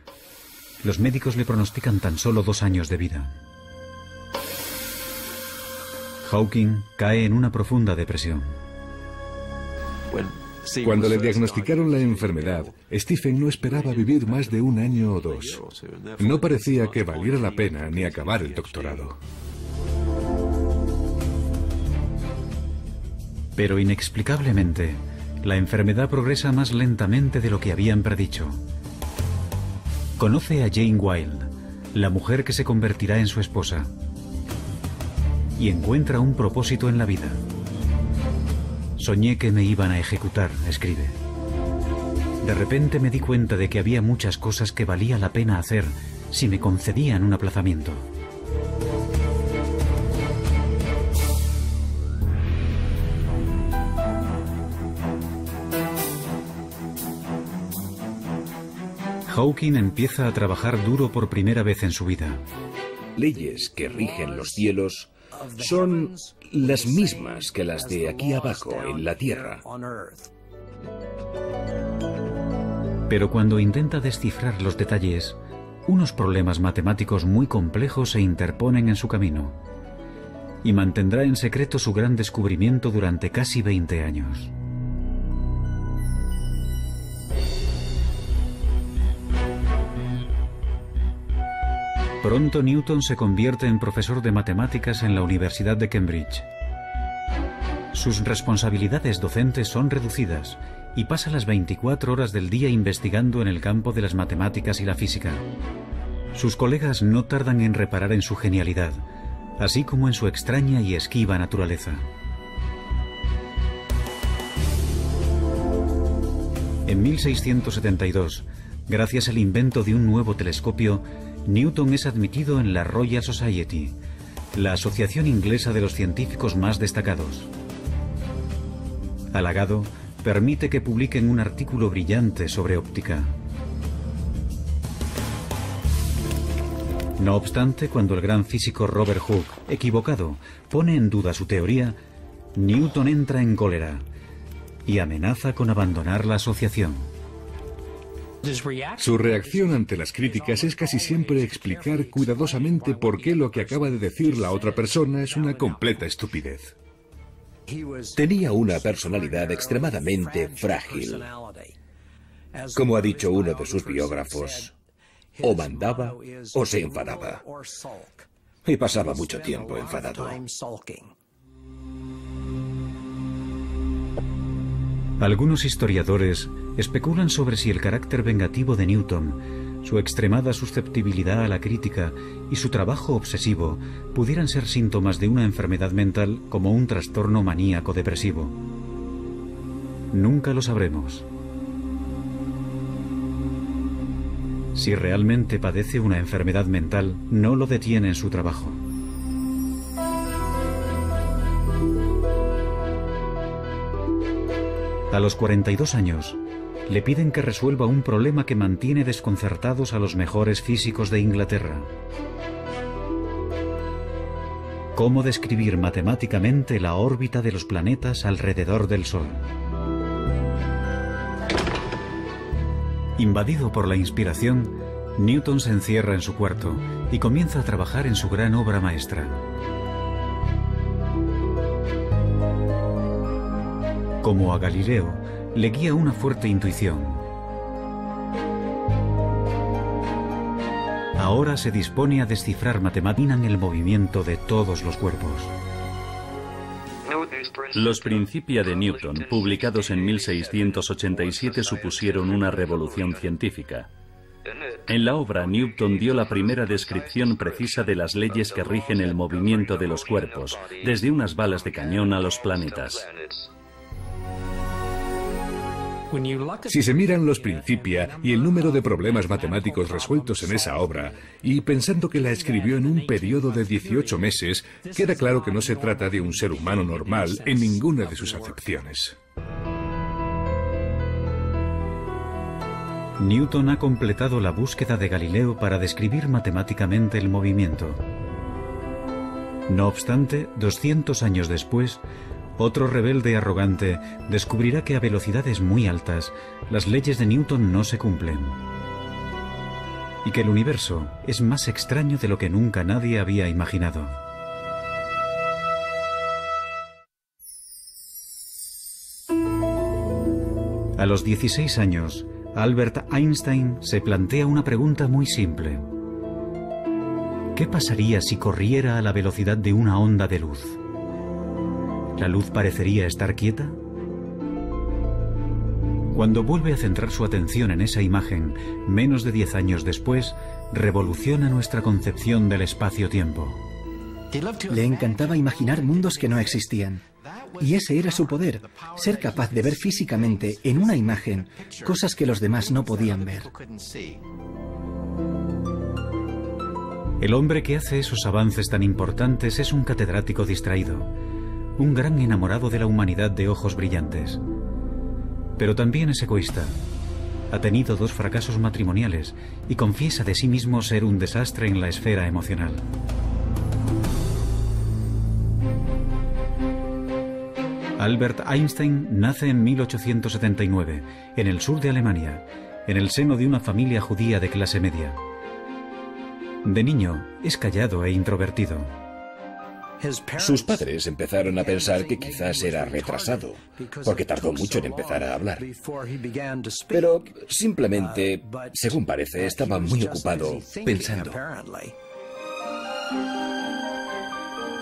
Los médicos le pronostican tan solo 2 años de vida. Hawking cae en una profunda depresión. Cuando le diagnosticaron la enfermedad, Stephen no esperaba vivir más de 1 año o 2. No parecía que valiera la pena ni acabar el doctorado. Pero inexplicablemente, la enfermedad progresa más lentamente de lo que habían predicho. Conoce a Jane Wilde, la mujer que se convertirá en su esposa, y encuentra un propósito en la vida. Soñé que me iban a ejecutar, escribe. De repente me di cuenta de que había muchas cosas que valía la pena hacer si me concedían un aplazamiento. Hawking empieza a trabajar duro por primera vez en su vida. Leyes que rigen los cielos son las mismas que las de aquí abajo, en la tierra. Pero cuando intenta descifrar los detalles, unos problemas matemáticos muy complejos se interponen en su camino, y mantendrá en secreto su gran descubrimiento durante casi 20 años. Pronto Newton se convierte en profesor de matemáticas en la Universidad de Cambridge. Sus responsabilidades docentes son reducidas y pasa las 24 horas del día investigando en el campo de las matemáticas y la física. Sus colegas no tardan en reparar en su genialidad, así como en su extraña y esquiva naturaleza. En 1672, gracias al invento de un nuevo telescopio, Newton es admitido en la Royal Society, la asociación inglesa de los científicos más destacados. Halagado, permite que publiquen un artículo brillante sobre óptica. No obstante, cuando el gran físico Robert Hooke, equivocado, pone en duda su teoría, Newton entra en cólera y amenaza con abandonar la asociación. Su reacción ante las críticas es casi siempre explicar cuidadosamente por qué lo que acaba de decir la otra persona es una completa estupidez. Tenía una personalidad extremadamente frágil. Como ha dicho uno de sus biógrafos, o mandaba o se enfadaba. Y pasaba mucho tiempo enfadado. Algunos historiadores especulan sobre si el carácter vengativo de Newton, su extremada susceptibilidad a la crítica y su trabajo obsesivo pudieran ser síntomas de una enfermedad mental como un trastorno maníaco-depresivo. Nunca lo sabremos. Si realmente padece una enfermedad mental, no lo detiene en su trabajo. A los 42 años, le piden que resuelva un problema que mantiene desconcertados a los mejores físicos de Inglaterra. ¿Cómo describir matemáticamente la órbita de los planetas alrededor del Sol? Invadido por la inspiración, Newton se encierra en su cuarto y comienza a trabajar en su gran obra maestra. Como a Galileo, le guía una fuerte intuición. Ahora se dispone a descifrar matemáticamente el movimiento de todos los cuerpos. Los Principia de Newton, publicados en 1687, supusieron una revolución científica. En la obra, Newton dio la primera descripción precisa de las leyes que rigen el movimiento de los cuerpos, desde unas balas de cañón a los planetas. Si se miran los Principia y el número de problemas matemáticos resueltos en esa obra, y pensando que la escribió en un periodo de 18 meses, queda claro que no se trata de un ser humano normal en ninguna de sus acepciones. Newton ha completado la búsqueda de Galileo para describir matemáticamente el movimiento. No obstante, 200 años después, otro rebelde arrogante descubrirá que a velocidades muy altas las leyes de Newton no se cumplen y que el universo es más extraño de lo que nunca nadie había imaginado. A los 16 años, Albert Einstein se plantea una pregunta muy simple. ¿Qué pasaría si corriera a la velocidad de una onda de luz? ¿La luz parecería estar quieta? Cuando vuelve a centrar su atención en esa imagen, menos de 10 años después, revoluciona nuestra concepción del espacio-tiempo. Le encantaba imaginar mundos que no existían. Y ese era su poder, ser capaz de ver físicamente en una imagen cosas que los demás no podían ver. El hombre que hace esos avances tan importantes es un catedrático distraído, un gran enamorado de la humanidad de ojos brillantes. Pero también es egoísta. Ha tenido 2 fracasos matrimoniales y confiesa de sí mismo ser un desastre en la esfera emocional. Albert Einstein nace en 1879, en el sur de Alemania, en el seno de una familia judía de clase media. De niño, es callado e introvertido. Sus padres empezaron a pensar que quizás era retrasado, porque tardó mucho en empezar a hablar. Pero simplemente, según parece, estaba muy ocupado pensando.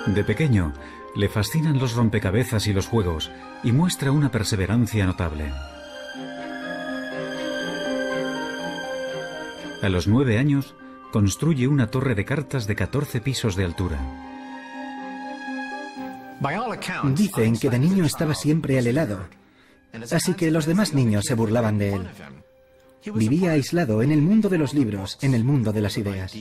De pequeño, le fascinan los rompecabezas y los juegos, y muestra una perseverancia notable. A los 9 años, construye una torre de cartas de 14 pisos de altura. Dicen que de niño estaba siempre al helado, así que los demás niños se burlaban de él. Vivía aislado en el mundo de los libros, en el mundo de las ideas.